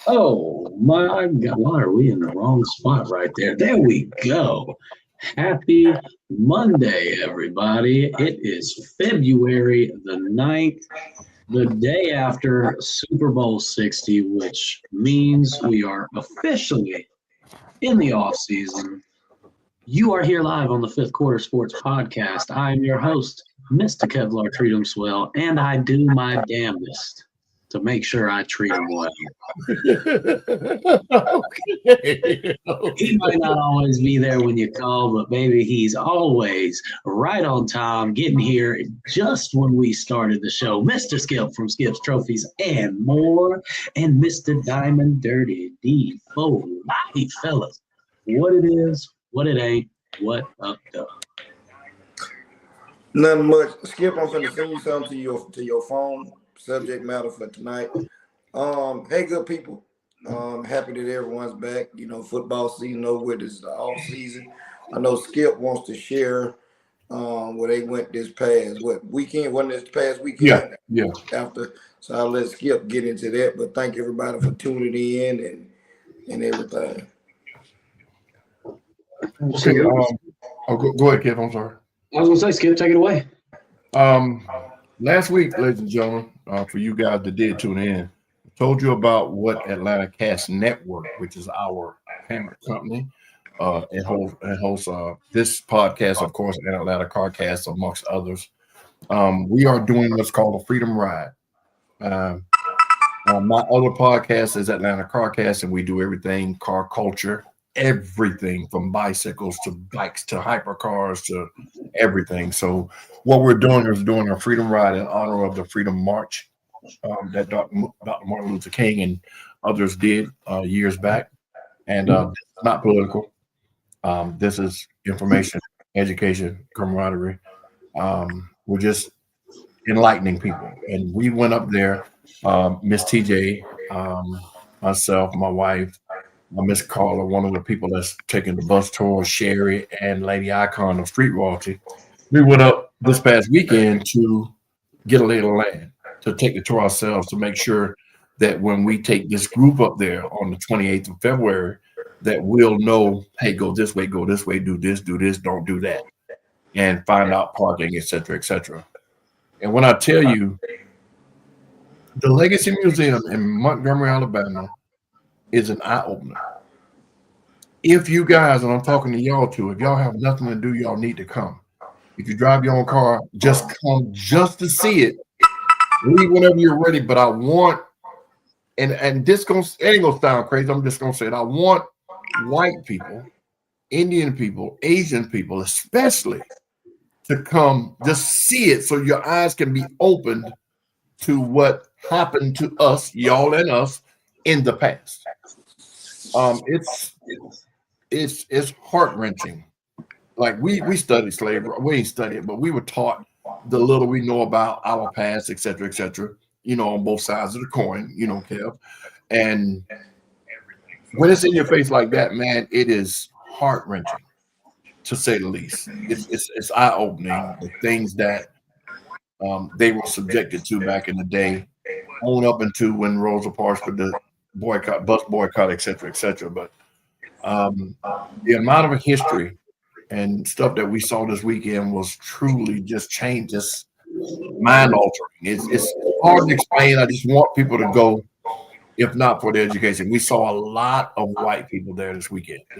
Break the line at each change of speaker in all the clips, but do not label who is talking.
Oh my God, why are we in the wrong spot right there? There we go. Happy Monday, everybody. It is February the 9th, the day after Super Bowl 60, which means we are officially in the off season. You are here live on the Fifth Quarter Sports Podcast. I am your host, Mr. Kevlar Treat 'em Swell, and I do my damnedest to make sure I treat them well.
Okay.
He might not always be there when you call, but baby, he's always right on time, getting here just when we started the show. Mr. Skip from Skip's Trophies and More, and Mr. Diamond Dirty D. Live, fellas. What it is, what it ain't, what up, though.
Nothing much. Skip, I'm finna send you something to your phone. Subject matter for tonight. Hey, good people. Happy that everyone's back. You know, football season over with. This is the off season. I know Skip wants to share where they went this past weekend. Wasn't this past weekend?
Yeah.
After, so I'll let Skip get into that. But thank everybody for tuning in and everything.
Okay. Go ahead, Kev. I'm sorry.
I was gonna say, Skip, take it away.
Last week, ladies and gentlemen, for you guys that did tune in, I told you about what Atlanta Cast Network, which is our parent company, and hosts this podcast, of course, and Atlanta Carcast, amongst others. We are doing what's called a Freedom Ride. My other podcast is Atlanta Carcast, and we do everything car culture, everything from bicycles to bikes to hypercars to everything. So what we're doing is doing a Freedom Ride in honor of the Freedom March that Dr. Martin Luther King and others did years back. And it's not political. This is information, education, camaraderie. We're just enlightening people. And we went up there, Miss TJ, myself, my wife, Miss Carla, one of the people that's taking the bus tour, Sherry, and Lady Icon of Street Royalty. We went up this past weekend to get a lay of the land, to take the tour ourselves, to make sure that when we take this group up there on the 28th of February, that we'll know, hey, go this way, do this, don't do that, and find out parking, et cetera. And when I tell you, the Legacy Museum in Montgomery, Alabama, is an eye-opener. If you guys, and I'm talking to y'all too, if y'all have nothing to do, y'all need to come. If you drive your own car, just come just to see it. Leave whenever you're ready. But I want, and this ain't gonna sound crazy, I'm just gonna say it. I want white people, Indian people, Asian people, especially, to come just see it so your eyes can be opened to what happened to us, y'all and us, in the past. It's heart-wrenching. Like we studied slavery. We ain't studied it, but we were taught the little we know about our past, et cetera, on both sides of the coin, Kev. And when it's in your face like that, man, it is heart-wrenching, to say the least. It's eye-opening, the things that they were subjected to back in the day, on up into when Rosa Parks with the bus boycott, et cetera. But the amount of history and stuff that we saw this weekend was truly just mind altering. It's hard to explain. I just want people to go, if not for the education. We saw a lot of white people there this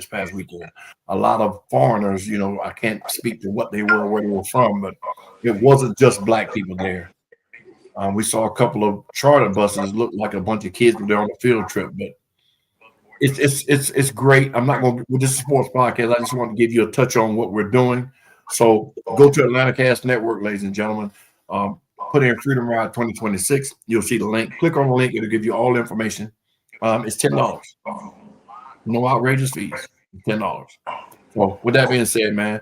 past weekend. A lot of foreigners, I can't speak to what they were, where they were from, but it wasn't just black people there. We saw a couple of charter buses. Looked like a bunch of kids were there on a field trip, but it's great. I'm not going to, with this sports podcast, I just want to give you a touch on what we're doing. So go to Atlanta Cast Network, ladies and gentlemen. Put in Freedom Ride 2026. You'll see the link. Click on the link. It'll give you all the information. It's $10. No outrageous fees. $10. So with that being said, man,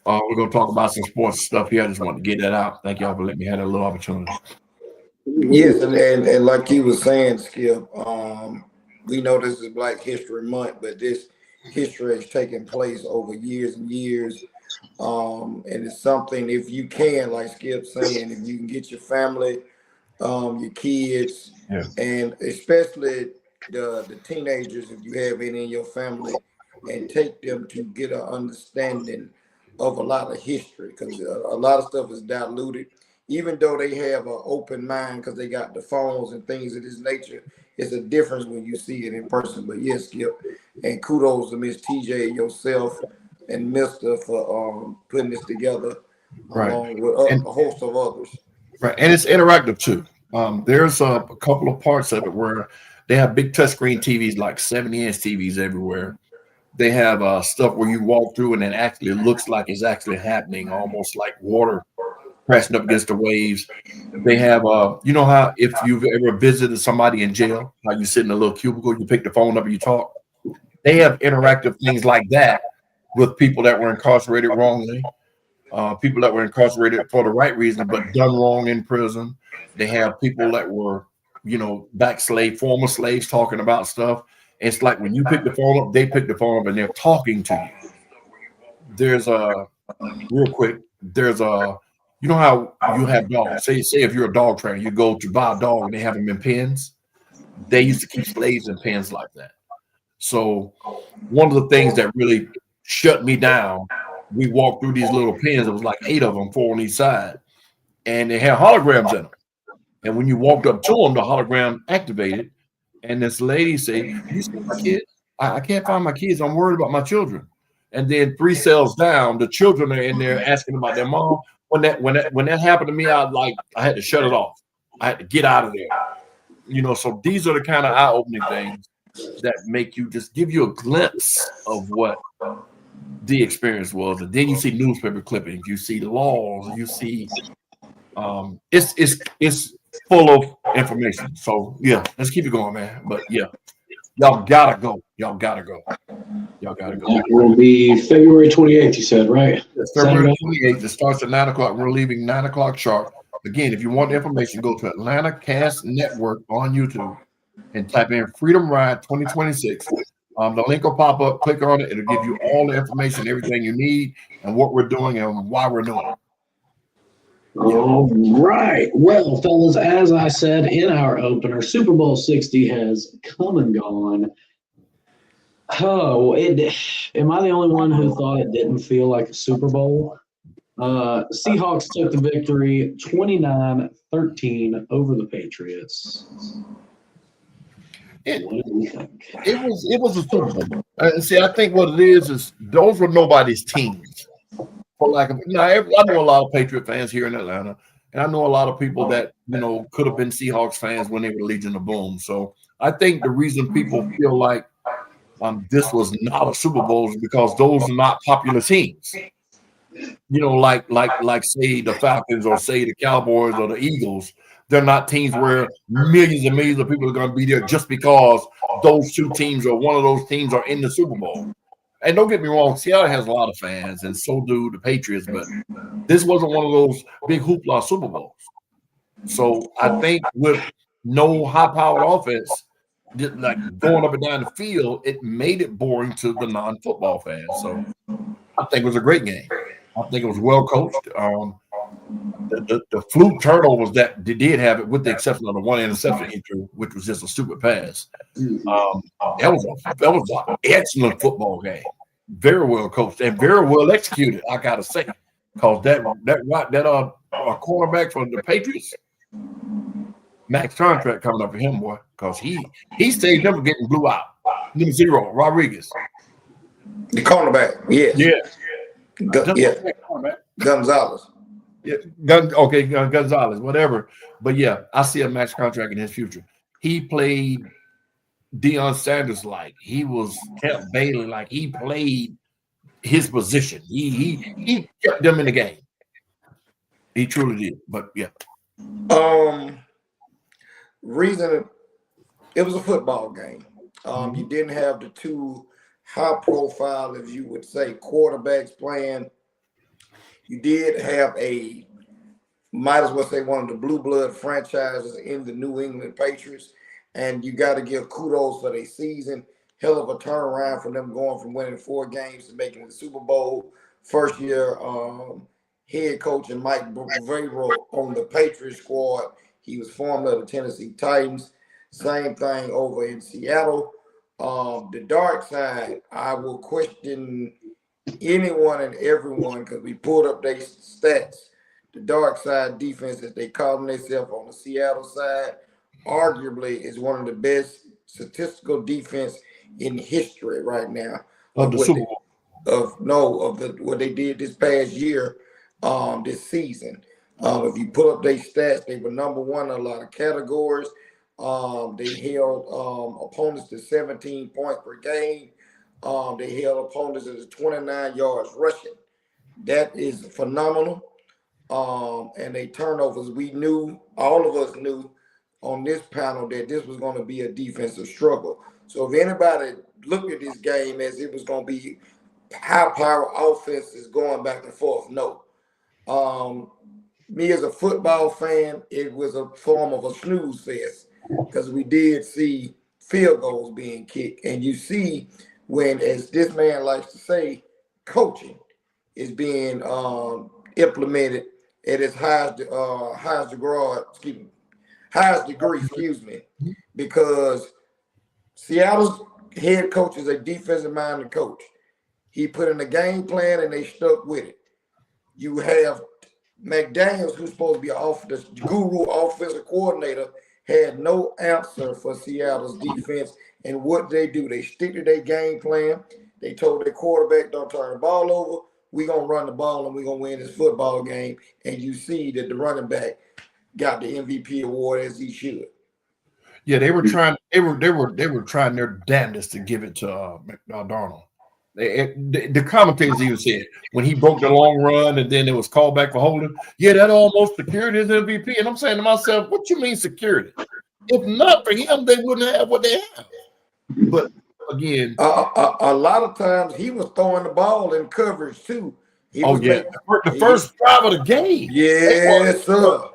we're going to talk about some sports stuff here. I just wanted to get that out. Thank y'all for letting me have that little opportunity.
Yes, and like you were saying, Skip, we know this is Black History Month, but this history has taken place over years and years. And it's something, if you can, like Skip saying, if you can get your family, your kids, and especially the teenagers, if you have any in your family, and take them to get an understanding of a lot of history, because a lot of stuff is diluted. Even though they have an open mind because they got the phones and things of this nature, it's a difference when you see it in person. But yes, Skip, and kudos to Miss TJ, yourself, and Mister for putting this together,
Right.
along with
And
a host of others.
right, and it's interactive too. There's a couple of parts of it where they have big touchscreen TVs, like 70-inch TVs everywhere. They have stuff where you walk through and it actually looks like it's actually happening, almost like water crashing up against the waves. They have, you know how if you've ever visited somebody in jail, how you sit in a little cubicle, you pick the phone up and you talk. They have interactive things like that with people that were incarcerated wrongly, people that were incarcerated for the right reason but done wrong in prison. They have people that were, former slaves talking about stuff. It's like when you pick the phone up, they pick the phone up and they're talking to you. There's a real quick. There's a you know how you have dogs. Say if you're a dog trainer, you go to buy a dog and they have them in pens. They used to keep slaves in pens like that. So one of the things that really shut me down, we walked through these little pens. It was like 8 of them, 4 on each side, and they had holograms in them. And when you walked up to them, the hologram activated. And this lady said, "You see my kids? I can't find my kids. I'm worried about my children." And then 3 cells down, the children are in there asking about their mom. When that happened to me, I had to shut it off. I had to get out of there. So these are the kind of eye-opening things that make you just give you a glimpse of what the experience was. And then you see newspaper clippings, you see laws, you see it's full of information. So yeah, let's keep it going, man. But yeah, y'all gotta go. Y'all gotta go.
That will be February 28th, you said, right?
Yes, February 28th. It starts at 9 o'clock. We're leaving 9 o'clock sharp. Again, if you want the information, go to Atlanta Cast Network on YouTube and type in Freedom Ride 2026. The link will pop up. Click on it. It'll give you all the information, everything you need, and what we're doing and why we're doing it.
All right. Well, fellas, as I said in our opener, Super Bowl 60 has come and gone. Oh, am I the only one who thought it didn't feel like a Super Bowl? Seahawks took the victory 29-13 over the Patriots. What do you think?
It was a Super Bowl. See, I think what it is those were nobody's teams. I know a lot of Patriot fans here in Atlanta, and I know a lot of people that could have been Seahawks fans when they were Legion of Boom. So I think the reason people feel like this was not a Super Bowl is because those are not popular teams. Like say the Falcons or say the Cowboys or the Eagles. They're not teams where millions and millions of people are going to be there just because those two teams or one of those teams are in the Super Bowl. And don't get me wrong, Seattle has a lot of fans, and so do the Patriots, but this wasn't one of those big hoopla Super Bowls. So I think with no high-powered offense, like going up and down the field, it made it boring to the non-football fans. So I think it was a great game. I think it was well coached. The fluke turnovers that they did have it, with the exception of the one interception he threw, which was just a stupid pass. That was an excellent football game. Very well coached and very well executed, I gotta say. Because that cornerback from the Patriots, max contract coming up for him, boy. Because he saved them from getting blew out. Number 0, Rodriguez.
The cornerback, yes.
Yeah.
Gonzalez.
Yeah, Gonzalez, whatever. But yeah, I see a max contract in his future. He played Deion Sanders like. He was Camp Bailey like. He played his position. He kept them in the game. He truly did. But yeah.
Reason it was a football game. You didn't have the two high profile, if you would say, quarterbacks playing. You did have might as well say, one of the blue blood franchises in the New England Patriots, and you got to give kudos for their season. Hell of a turnaround for them, going from winning 4 games to making the Super Bowl. First year head coach and Mike Vrabel on the Patriots squad. He was former of the Tennessee Titans. Same thing over in Seattle. The dark side, I will question anyone and everyone because we pulled up their stats. The dark side defense, as they call themselves on the Seattle side, arguably is one of the best statistical defense in history right now.
Of the Super Bowl.
What they did this past year, this season. If you pull up their stats, they were number one in a lot of categories. They held opponents to 17 points per game. They held opponents to 29 yards rushing. That is phenomenal. And they turnovers. All of us knew on this panel that this was going to be a defensive struggle. So if anybody looked at this game as it was going to be high power offenses going back and forth, no. Me as a football fan, it was a form of a snooze fest because we did see field goals being kicked. And you see when, as this man likes to say, coaching is being implemented at its highest degree, because Seattle's head coach is a defensive-minded coach. He put in a game plan and they stuck with it. You have McDaniels, who's supposed to be the guru offensive coordinator, had no answer for Seattle's defense. And what they do, they stick to their game plan. They told their quarterback, don't turn the ball over. We're going to run the ball and we're going to win this football game. And you see that the running back got the MVP award as he should.
Yeah, they were trying their damnedest to give it to Darnold. The commentators even said when he broke the long run and then it was called back for holding, yeah, that almost secured his MVP. And I'm saying to myself, what you mean security? If not for him, they wouldn't have what they have. But again,
a lot of times he was throwing the ball in coverage too.
The first drive of the game.
Yes, sir.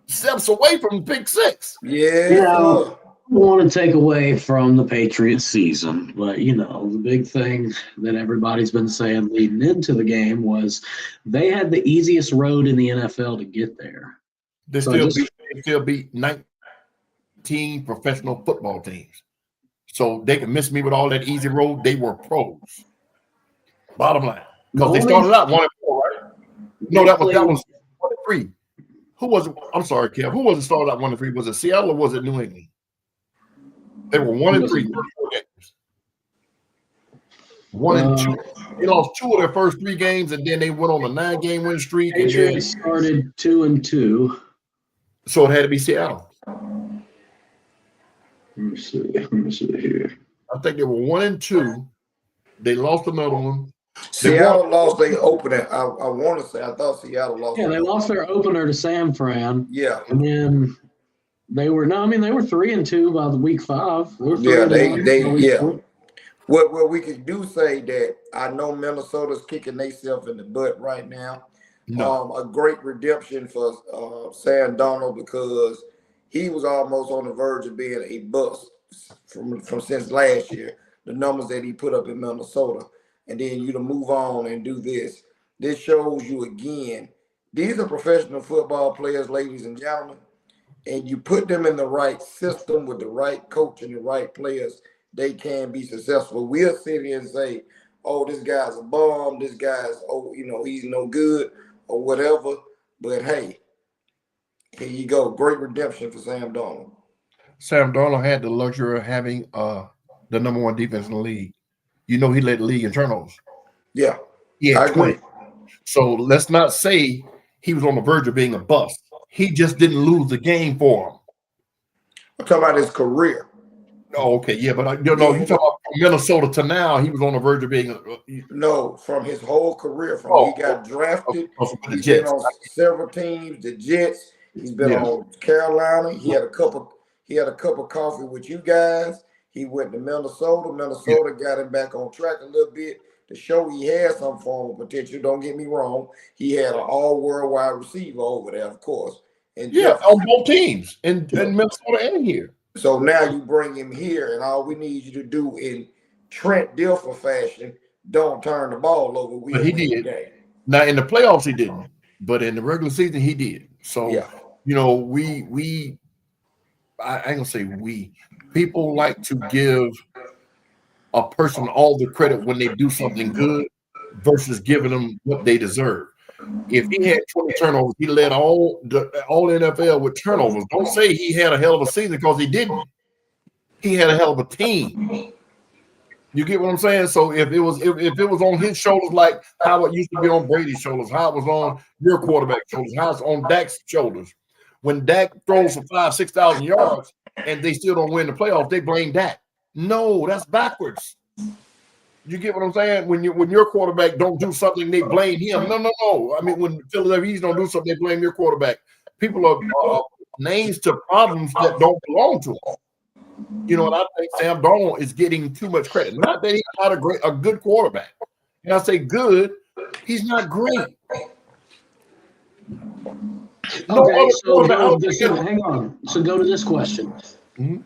Steps away from pick six.
Yes, sir.
I want to take away from the Patriots season, but the big thing that everybody's been saying leading into the game was they had the easiest road in the NFL to get there.
They still beat 19 professional football teams. So they can miss me with all that easy road. They were pros. Bottom line. Because they started out 1-4, right? No, that was 1-3. Who was it? I'm sorry, Kev. Who was it started out 1-3? Was it Seattle or was it New England? They were 1-3 34 games. 1-2. They lost 2 of their first 3 games, and then they went on a 9-game win streak.
Patriots started 2-2.
So it had to be Seattle.
Let me see here.
I think they were 1-2. They lost another one.
Seattle lost their opener. I want to say I thought Seattle lost.
Yeah, they lost their opener to San Fran.
Yeah,
and then they were 3-2 by the week 5.
What we could do say that I know Minnesota's kicking themselves in the butt right now.
No.
A great redemption for Sam Darnold because he was almost on the verge of being a bust from since last year. The numbers that he put up in Minnesota, and then you to move on and do this. This shows you again. These are professional football players, ladies and gentlemen, and you put them in the right system with the right coach and the right players, they can be successful. We'll sit here and say, "Oh, this guy's a bum. This guy's he's no good or whatever." But hey, here you go. Great redemption for Sam Darnold.
Sam Darnold had the luxury of having the number 1 defense in the league. He led the league in turnovers.
Yeah,
he had
I agree.
20. So let's not say he was on the verge of being a bust. He just didn't lose the game for him.
I'm talking about his career.
Oh, okay, yeah, but you talking about from Minnesota to now, he was on the verge of being
no, from his whole career. He got drafted. He's been on several teams. The Jets. He's been on Carolina. He had a cup of coffee with you guys. He went to Minnesota. Minnesota got him back on track a little bit to show he had some form of potential. Don't get me wrong. He had an all-world wide receiver over there, of course. And
on both teams in Minnesota and here.
So now you bring him here, and all we need you to do in Trent Dilfer fashion, don't turn the ball over.
But he did. Now in the playoffs he didn't, but in the regular season he did. So we I ain't gonna say we. People like to give a person all the credit when they do something good versus giving them what they deserve. If he had 20 turnovers, he led all NFL with turnovers. Don't say he had a hell of a season because he didn't. He had a hell of a team. You get what I'm saying? So if it was on his shoulders, like how it used to be on Brady's shoulders, how it was on your quarterback's shoulders, how it's on Dak's shoulders. When Dak throws for 5,000-6,000 yards and they still don't win the playoffs, they blame Dak. No, that's backwards. You get what I'm saying? When your quarterback don't do something, they blame him. No. I mean, when Philadelphia don't do something, they blame your quarterback. People are names to problems that don't belong to them. You know, and I think Sam Darnold is getting too much credit. Not that he's not a good quarterback. And I say good, he's not great.
Okay, so hang on. So go to this question.
Mm-hmm.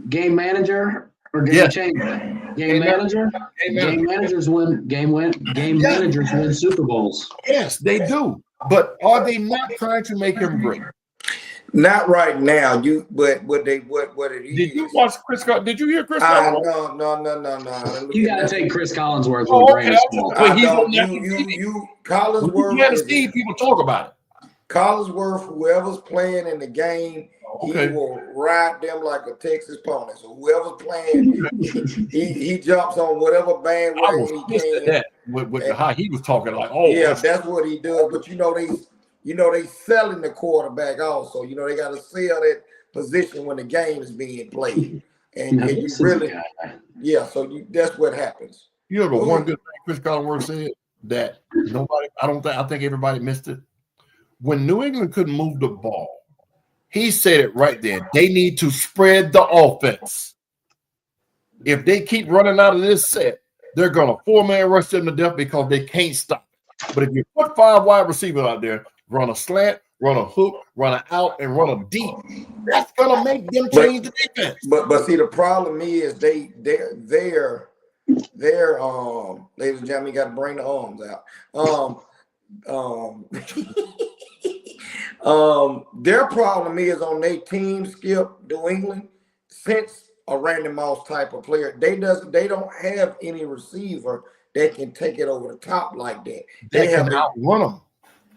Game manager or game changer? Game manager? Game managers win managers win Super Bowls.
Yes, they do. But are they not trying to make him great?
Not right now. But what it is.
Did you watch Chris? Did you hear Chris? No.
You got to take Chris Collinsworth with a grain of salt.
Collinsworth.
You got to see people talk about it.
Collinsworth, whoever's playing in the game, he will ride them like a Texas pony. So whoever's playing, he jumps on whatever bandwagon he can.
That with how he was talking, like,
that's what he does. But they selling the quarterback also. You know, they got to sell that position when the game is being played. And you really, that's what happens.
You know, the one good thing Chris Collinsworth said that I think everybody missed it. When New England couldn't move the ball, he said it right there. They need to spread the offense. If they keep running out of this set, they're going to 4-man rush them to death because they can't stop it. But if you put 5 wide receivers out there, run a slant, run a hook, run an out, and run a deep, that's going to make them change the defense.
But see, the problem is they're ladies and gentlemen, you got to bring the arms out. Their problem is on their team, Skip, New England, since a Randy Moss type of player, they don't have any receiver that can take it over the top like that.
They can outrun them.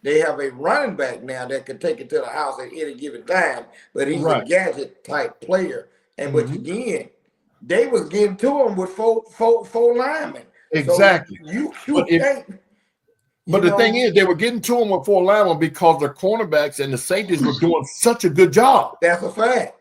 They have a running back now that can take it to the house at any given time, but he's a gadget type player. And but again, they was getting to him with four linemen.
Exactly.
So
But the thing is, they were getting to him with 4 linemen because the cornerbacks and the safeties were doing such a good job.
That's a fact.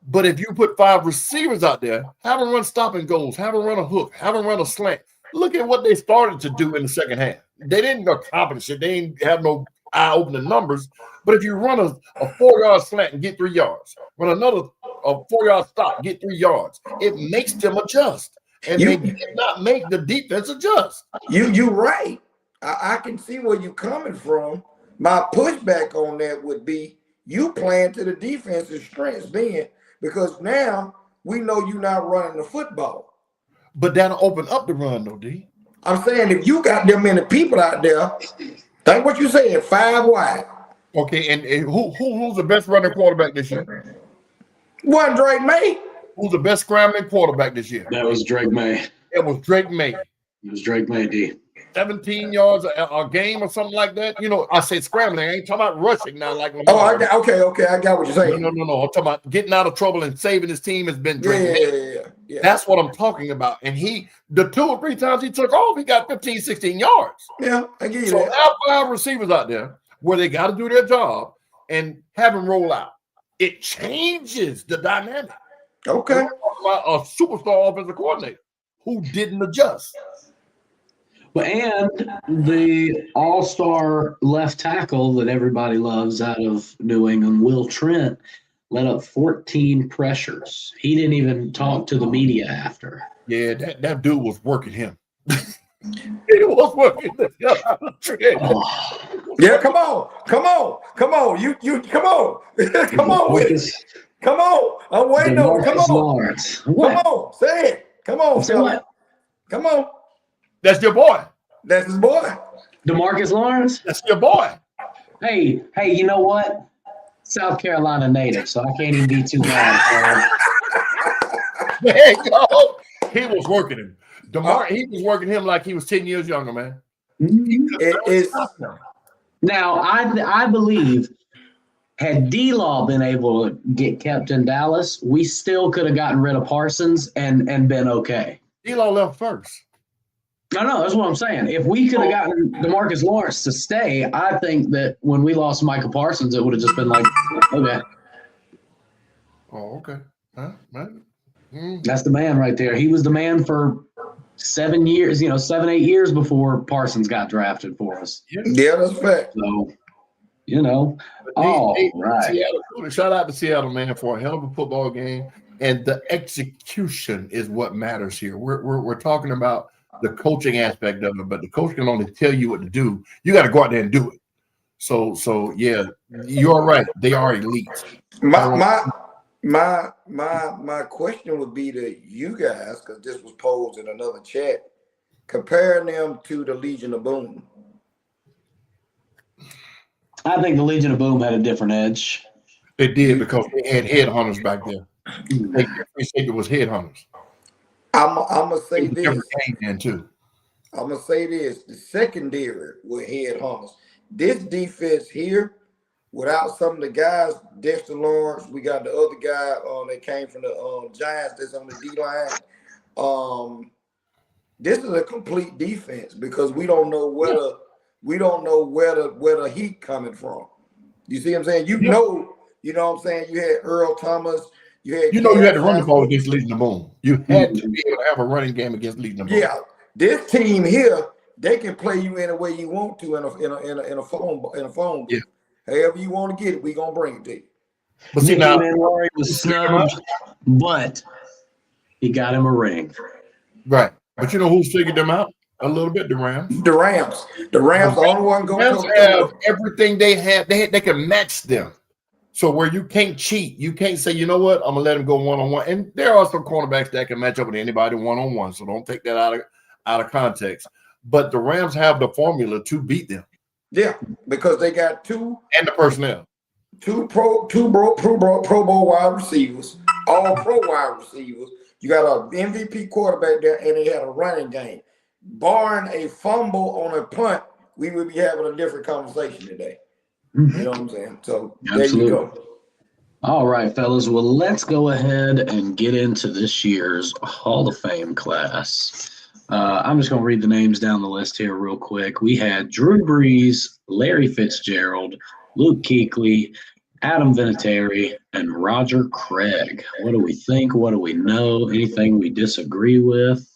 But if you put 5 receivers out there, have them run stop and goes, have them run a hook, have them run a slant. Look at what they started to do in the second half. They didn't accomplish it. They didn't have no eye-opening numbers. But if you run a 4-yard slant and get 3 yards, run another 4-yard stop, get 3 yards, it makes them adjust. And they did not make the defense adjust.
You're right. I can see where you're coming from. My pushback on that would be you playing to the defense's strengths then, because now we know you're not running the football.
But that'll open up the run, though, D.
I'm saying if you got them many people out there, think what you said, 5 wide.
Okay, and who's the best running quarterback this year?
Wasn't Drake May?
Who's the best scrambling quarterback this year?
That was Drake May.
It was Drake May.
It was Drake May, D.
17 yards a game or something like that. You know, I said scrambling. I ain't talking about rushing now. Like
Lamar. Okay. I got what you're saying.
No. I'm talking about getting out of trouble and saving his team has been Drake. Yeah. That's what I'm talking about. And the 2 or 3 times he took off, he got 15, 16 yards.
Yeah, I get you.
So now 5 receivers out there where they got to do their job and have them roll out. It changes the dynamic.
Okay.
We're talking about a superstar offensive coordinator who didn't adjust.
And the all-star left tackle that everybody loves out of New England, Will Trent, let up 14 pressures. He didn't even talk to the media after.
Yeah, that dude was working him. He was working the hell out of Trent.
Yeah, come on. You come on. Come on. Come on. I'm waiting on it. Come on.
Lawrence.
Come on. Say it. Come on.
Say what?
Come on.
That's your boy.
That's his boy.
DeMarcus Lawrence?
That's your boy.
Hey, you know what? South Carolina native, so I can't even be too mad.
There you go. He was working him. He was working him like he was 10 years younger, man.
Now, I believe had D-Law been able to get kept in Dallas, we still could have gotten rid of Parsons and been okay.
D-Law left first.
No, that's what I'm saying. If we could have gotten DeMarcus Lawrence to stay, I think that when we lost Michael Parsons, it would have just been like, okay.
Oh, okay.
That's the man right there. He was the man for 7 years, 7-8 years before Parsons got drafted for us.
Yeah, that's fact.
So, right.
Seattle, shout out to Seattle, man, for a hell of a football game. And the execution is what matters here. We're talking about the coaching aspect of it, but the coach can only tell you what to do. You got to go out there and do it. So yeah, you're right. They are elite.
My question would be to you guys, because this was posed in another chat, comparing them to the Legion of Boom.
I think the Legion of Boom had a different edge.
It did because they had headhunters back there. They said it was headhunters.
I'm gonna say this.
I'm
gonna say this. The secondary were headhunters. This defense here, without some of the guys, Dexter Lawrence, we got the other guy that came from the Giants that's on the D line. This is a complete defense because we don't know where the heat coming from. You see what I'm saying? You know what I'm saying? You had Earl Thomas. You had
to run the ball against Legion of Boom. You had to be able to have a running game against Legion of Boom.
Yeah, this team here, they can play you any way you want to in a phone booth. Yeah. However you want to get it, we gonna bring it to you.
But see, now Laurie was snubbed, but he got him a ring.
Right, but you know who figured them out a little bit? The Rams.
The Rams the only one going.
Rams have everything they have. They can match them. So where you can't cheat, you can't say, you know what, I'm gonna let him go one-on-one. And there are some cornerbacks that can match up with anybody one-on-one. So don't take that out of context. But the Rams have the formula to beat them.
Yeah, because they got two
and the personnel.
Two Pro Bowl wide receivers, all pro wide receivers. You got an MVP quarterback there, and they had a running game. Barring a fumble on a punt, we would be having a different conversation today. You know what I'm saying? So
Absolutely.
There you go.
All right, fellas. Well, let's go ahead and get into this year's Hall of Fame class. I'm just going to read the names down the list here real quick. We had Drew Brees, Larry Fitzgerald, Luke Kuechly, Adam Vinatieri, and Roger Craig. What do we think? What do we know? Anything we disagree with?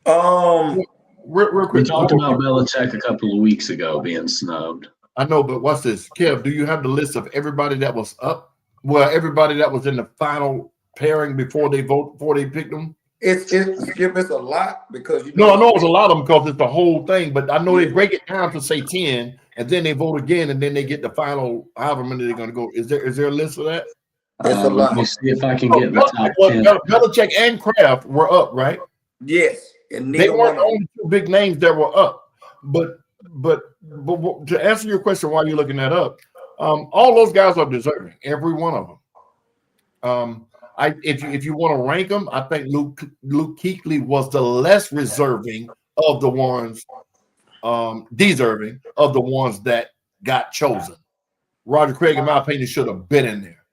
Real quick.
We talked about Belichick a couple of weeks ago being snubbed.
I know, but what's this? Kev, do you have the list of everybody that was up? Well, everybody that was in the final pairing before they picked them?
It's a lot because
I know it's a lot of them because it's the whole thing, but I know they break it down to say 10, and then they vote again, and then they get the final however many they're going to go. Is there a list of that?
It's a lot.
Let me see if I can get the top 10.
Belichick and Kraft were up, right?
Yes. And
they weren't the only two big names that were up. But to answer your question, why you're looking that up, all those guys are deserving, every one of them. If you want to rank them, I think Luke Kuechly was the less deserving of the ones that got chosen. Roger Craig, in my opinion, should have been in there.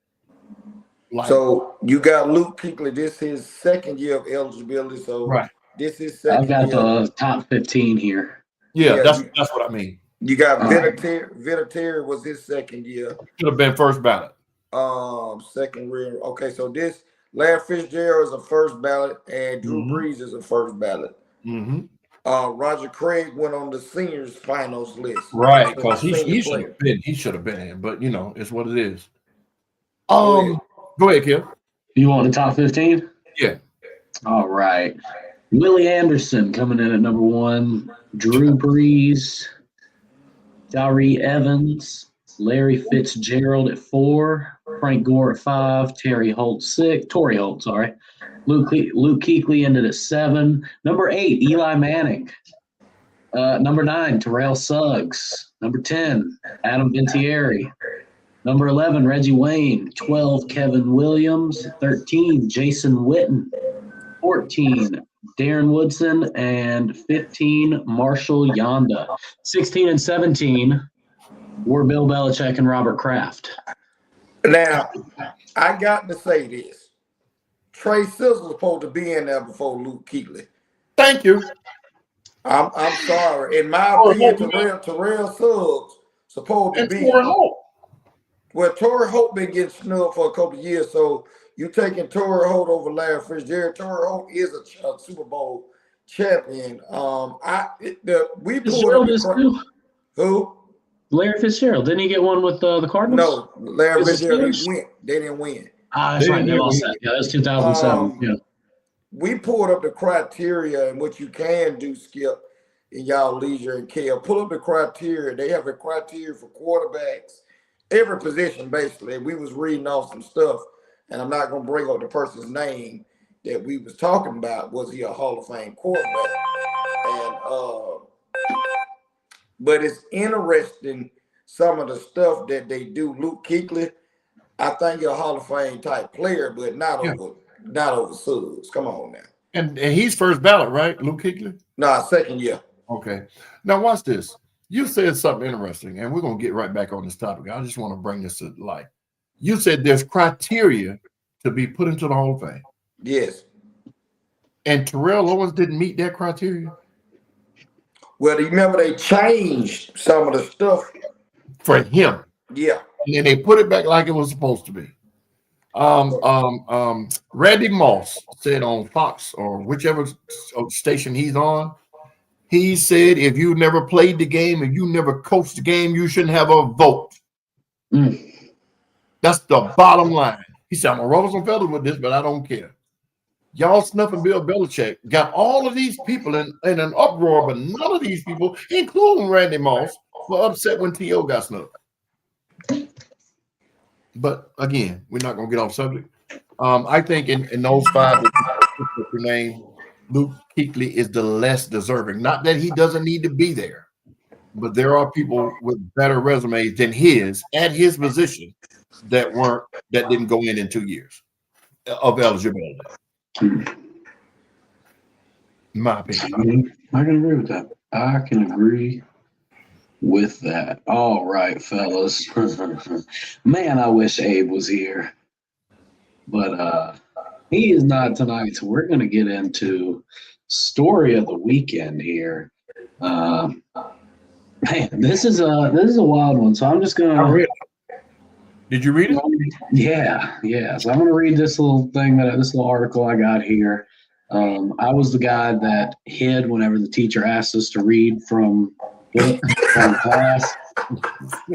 So you got Luke Kuechly. This is his second year of eligibility. So
right.
This is second.
I've got the top 15 here.
Yeah, that's what I mean.
You got Vinatieri was his second year.
Should have been first ballot.
Second rear. Okay, so this Larry Fitzgerald is a first ballot, and Drew Brees is a first ballot. Roger Craig went on the seniors finals list.
Right, because he should have been in, but it's what it is. Go ahead, Kim.
You want the top 15?
Yeah.
All right. Willie Anderson coming in at number 1. Drew Brees, Tyree Evans, Larry Fitzgerald at 4, Frank Gore at 5, Torrey Holt, sorry. Luke Kuechly ended at 7. Number 8, Eli Manning. Number 9, Terrell Suggs. Number 10, Adam Vinatieri. Number 11, Reggie Wayne. 12, Kevin Williams. 13, Jason Witten. 14, Darren Woodson. And 15, Marshall Yonda. 16 and 17 were Bill Belichick and Robert Kraft.
Now, I got to say this. Trey Sills was supposed to be in there before Luke Kuechly.
Thank you.
I'm sorry. In my opinion, Terrell Suggs supposed to be. Well, Torrey Holt been getting snubbed for a couple of years, so you taking Torrey Holt over Larry Fitzgerald. Torrey Holt is a Super Bowl champion. We pulled up who?
Larry Fitzgerald. Didn't he get one with the Cardinals?
No, Larry Fitzgerald. He went. They didn't win.
That's right. They lost that. Yeah, that was 2007. Yeah.
We pulled up the criteria and what you can do, Skip, in y'all leisure and care. Pull up the criteria. They have a criteria for quarterbacks, every position basically. We was reading off some stuff, and I'm not gonna bring up the person's name that we was talking about. Was he a Hall of Fame quarterback? And but it's interesting some of the stuff that they do. Luke Kuechly, I think he's a Hall of Fame type player, but not over Suggs. Come on now.
And he's first ballot, right, Luke Kuechly?
No, second year.
Okay. Now watch this. You said something interesting, and we're gonna get right back on this topic. I just want to bring this to light. You said there's criteria to be put into the Hall of Fame.
Yes.
And Terrell Owens didn't meet that criteria.
Well, you remember they changed some of the stuff
for him.
Yeah.
And then they put it back like it was supposed to be. Randy Moss said on Fox or whichever station he's on, he said if you never played the game, if you never coached the game, you shouldn't have a vote. That's the bottom line. He said, I'm gonna ruffle some feathers with this, but I don't care. Y'all snuffing Bill Belichick got all of these people in an uproar, but none of these people, including Randy Moss, were upset when T.O. got snuffed. But again, we're not going to get off subject. I think in those five, your name, Luke Kuechly is the less deserving. Not that he doesn't need to be there, but there are people with better resumes than his at his position that didn't go in 2 years of eligibility. In my opinion.
I can agree with that. I can agree with that. All right, fellas. Man, I wish Abe was here. But he is not tonight, so we're gonna get into story of the weekend here. Man, this is a wild one. So I'm just gonna
Did you read it?
Yeah. So I'm gonna read this little article I got here. I was the guy that hid whenever the teacher asked us to read from class.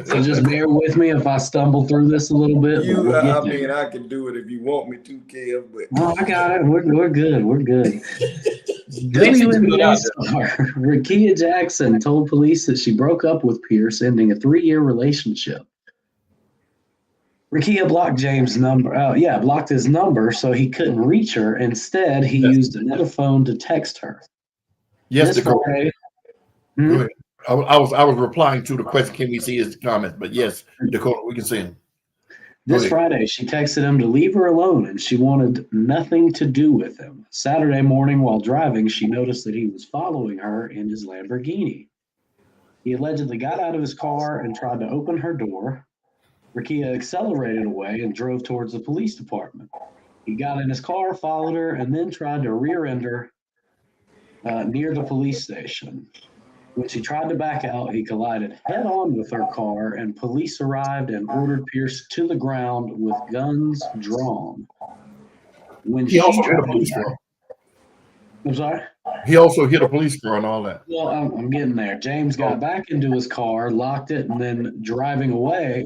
So just bear with me if I stumble through this a little bit.
I can do it if you want me to, Kev. But
I got it. We're good. We're good. WNBA star Rakia Jackson told police that she broke up with Pierce, ending a 3-year relationship. Rakia blocked blocked his number so he couldn't reach her. Instead, he used another phone to text her.
Yes, Dakota. Go ahead. I was replying to the question, can we see his comments? But yes, Dakota, we can see him.
This Friday, she texted him to leave her alone, and she wanted nothing to do with him. Saturday morning, while driving, she noticed that he was following her in his Lamborghini. He allegedly got out of his car and tried to open her door. Rakia accelerated away and drove towards the police department. He got in his car, followed her, and then tried to rear-end her near the police station. When she tried to back out, he collided head-on with her car, and police arrived and ordered Pierce to the ground with guns drawn.
He also hit a police car.
I'm sorry?
He also hit a police car and all that.
Well, I'm getting there. James got back into his car, locked it, and then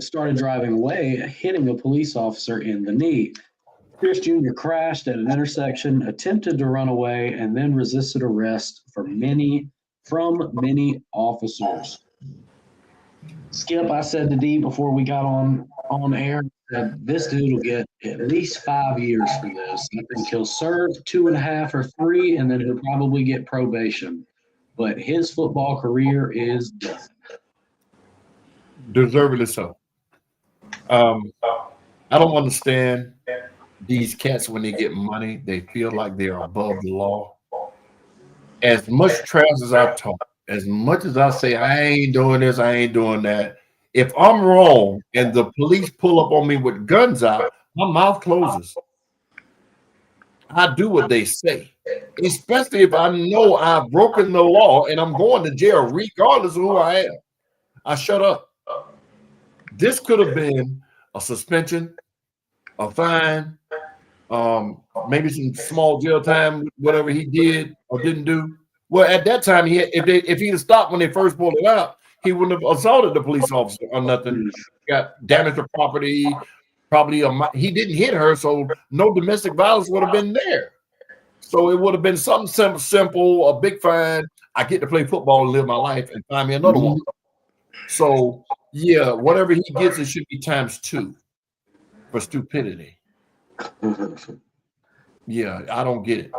started driving away, hitting a police officer in the knee. Pierce Jr. crashed at an intersection, attempted to run away, and then resisted arrest from many officers. Skip, I said to D before we got on air that this dude will get at least 5 years for this. I think he'll serve 2.5 or 3, and then he'll probably get probation. But his football career is done.
Deservedly so. I don't understand these cats when they get money. They feel like they are above the law. As much trash as I talk, as much as I say I ain't doing this, I ain't doing that. If I'm wrong and the police pull up on me with guns out, my mouth closes. I do what they say, especially if I know I've broken the law and I'm going to jail regardless of who I am. I shut up. This could have been a suspension, a fine, maybe some small jail time, whatever he did or didn't do. Well, at that time, if he'd have stopped when they first pulled it out, he wouldn't have assaulted the police officer or nothing. Got damage to property. Probably he didn't hit her, so no domestic violence would have been there. So it would have been something simple, a big fine. I get to play football and live my life and find me another one. So yeah, whatever he gets, it should be ×2 for stupidity. Yeah, I don't get it.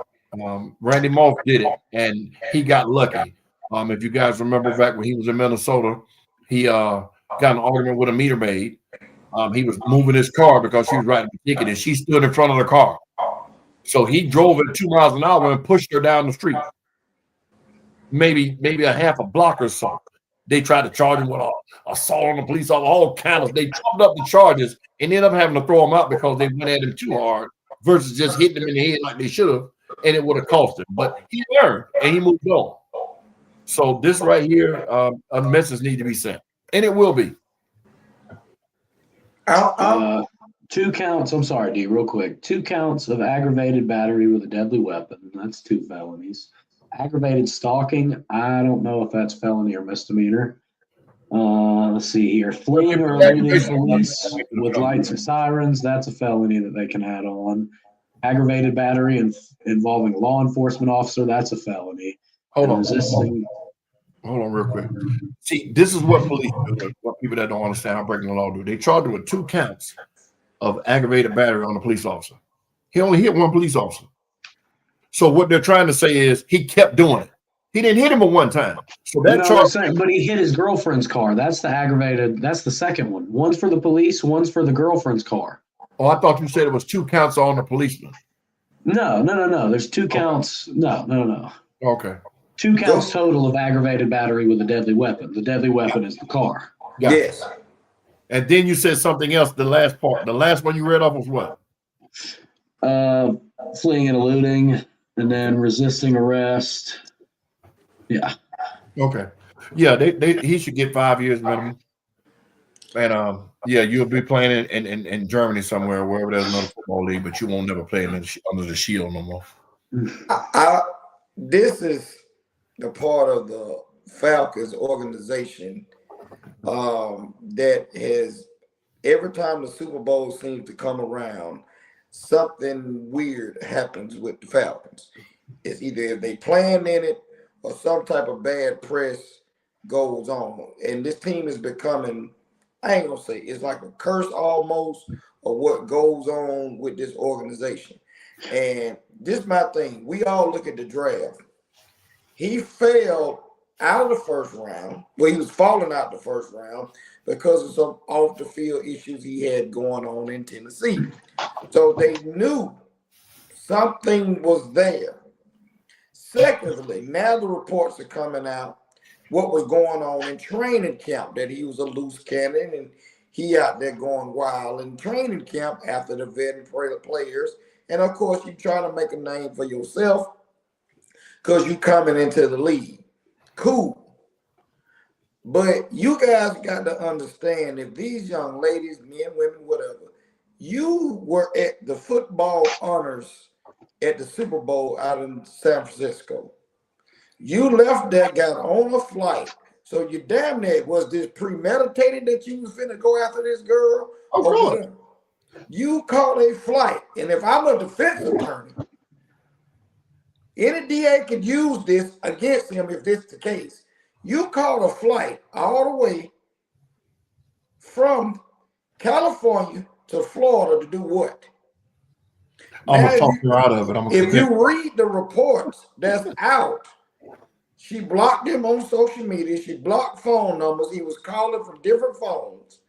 Randy Moss did it, and he got lucky. If you guys remember back when he was in Minnesota, he got an argument with a meter maid. He was moving his car because she was writing a ticket, and she stood in front of the car. So he drove at 2 miles an hour and pushed her down the street, maybe a half a block or so. They tried to charge him with assault on the police officer, all kinds of. They trumped up the charges and ended up having to throw him out because they went at him too hard versus just hitting him in the head like they should have, and it would have cost him. But he learned and he moved on. So this right here, a message needs to be sent, and it will be.
2 counts. I'm sorry, D. Real quick. 2 counts of aggravated battery with a deadly weapon. That's 2 felonies. Aggravated stalking. I don't know if that's felony or misdemeanor. Let's see here. Fleeing or eluding police with lights and sirens. That's a felony that they can add on. Aggravated battery involving a law enforcement officer. That's a felony.
Hold on, real quick. See, this is what police do. What people that don't understand how breaking the law do. They charge him with 2 counts of aggravated battery on a police officer. He only hit 1 police officer. So what they're trying to say is he kept doing it. He didn't hit him at 1 time. So that charge,
but he hit his girlfriend's car. That's the aggravated. That's the second one. One's for the police. One's for the girlfriend's car.
Oh, I thought you said it was 2 counts on the policeman.
No. There's 2 counts. No.
Okay.
2 counts total of aggravated battery with a deadly weapon. The deadly weapon is the car.
Yes.
And then you said something else. The last part. The last one you read off was what?
Fleeing and eluding, and then resisting arrest. Yeah.
Okay. Yeah, he should get 5 years minimum. And yeah, you'll be playing in Germany somewhere, wherever there's another football league, but you won't never play under the shield no more.
This is the part of the Falcons organization that has, every time the Super Bowl seems to come around, something weird happens with the Falcons. It's either if they playing in it or some type of bad press goes on. And this team is becoming, I ain't gonna say it's like a curse almost of what goes on with this organization. And this is my thing. We all look at the draft. He fell out of the first round. Well, he was falling out the first round because of some off the field issues he had going on in Tennessee. So they knew something was there. Secondly, now the reports are coming out what was going on in training camp, that he was a loose cannon and he out there going wild in training camp after the veteran players. And of course, you're trying to make a name for yourself because you're coming into the league. Cool. But you guys got to understand, if these young ladies, men, women, whatever, you were at the football honors at the Super Bowl out in San Francisco. You left that, got on a flight. So you damn near, was this premeditated that you was finna go after this girl?
Of course.
You called a flight. And if I'm a defense attorney, any DA could use this against him if this is the case. You called a flight all the way from California to Florida to do what?
I'm going to talk her out of it.
If you read the reports that's out, she blocked him on social media. She blocked phone numbers. He was calling from different phones.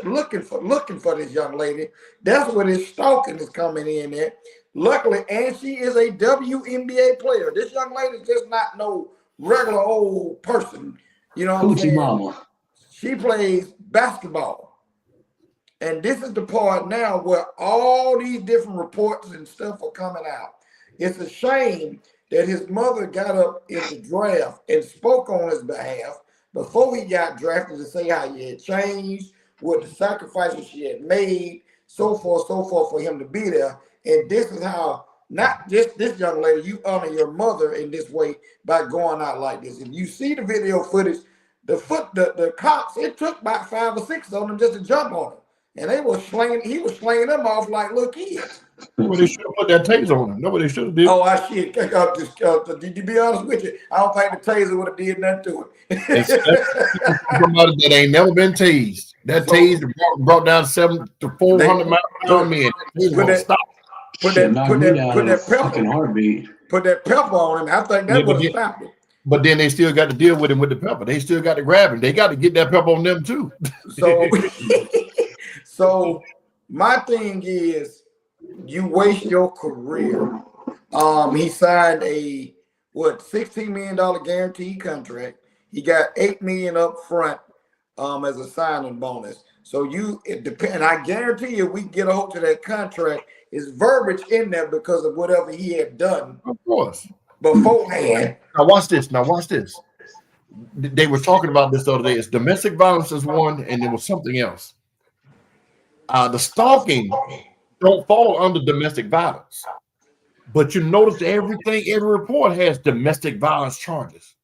looking for this young lady. That's where this stalking is coming in there. Luckily, and she is a WNBA player. This young lady is just not no regular old person. You know what I'm saying?
Mama.
She plays basketball. And this is the part now where all these different reports and stuff are coming out. It's a shame that his mother got up in the draft and spoke on his behalf before he got drafted to say how he had changed, what the sacrifices she had made, so forth, for him to be there. And this is how, not just this young lady, you honor your mother in this way by going out like this. If you see the video footage, the cops, it took about 5 or 6 of them just to jump on him. And he was slinging them off like little kids.
Nobody should have put that taser on him. Nobody should have did.
Oh, I shit. To be honest with you, I don't think the taser would have did nothing to it.
Somebody that ain't never been tased. That taser brought down 700 to 400 miles per minute.
Put that pepper
heartbeat.
Put that pepper on him. I think that would have stopped it.
But then they still got to deal with him with the pepper. They still got to grab him. They got to get that pepper on them too.
So my thing is, you waste your career. He signed a $16 million guaranteed contract. He got $8 million up front as a signing bonus. So it depends. I guarantee you, we get a hold to that contract. Is verbiage in there because of whatever he had done.
Of course.
Beforehand.
Now watch this. They were talking about this the other day. It's domestic violence is one, and there was something else. The stalking don't fall under domestic violence, but you notice every report has domestic violence charges.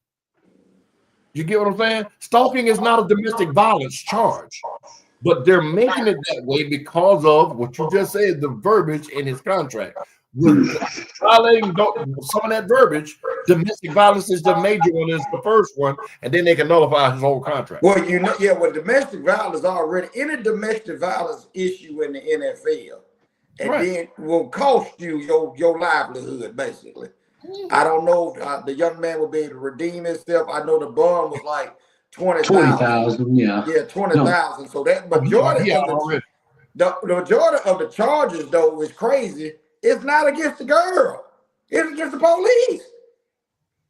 You get what I'm saying? Stalking is not a domestic violence charge, but they're making it that way because of what you just said, the verbiage in his contract. With violating some of that verbiage, domestic violence is the major one, is the first one, and then they can nullify his whole contract.
Well, domestic violence already any domestic violence issue in the NFL, and then will cost you your livelihood, basically. I don't know if the young man will be able to redeem himself. I know the bond was like
20,000, yeah.
Yeah, 20,000. So that majority the majority of the charges, though, is crazy. It's not against the girl. It's against the police.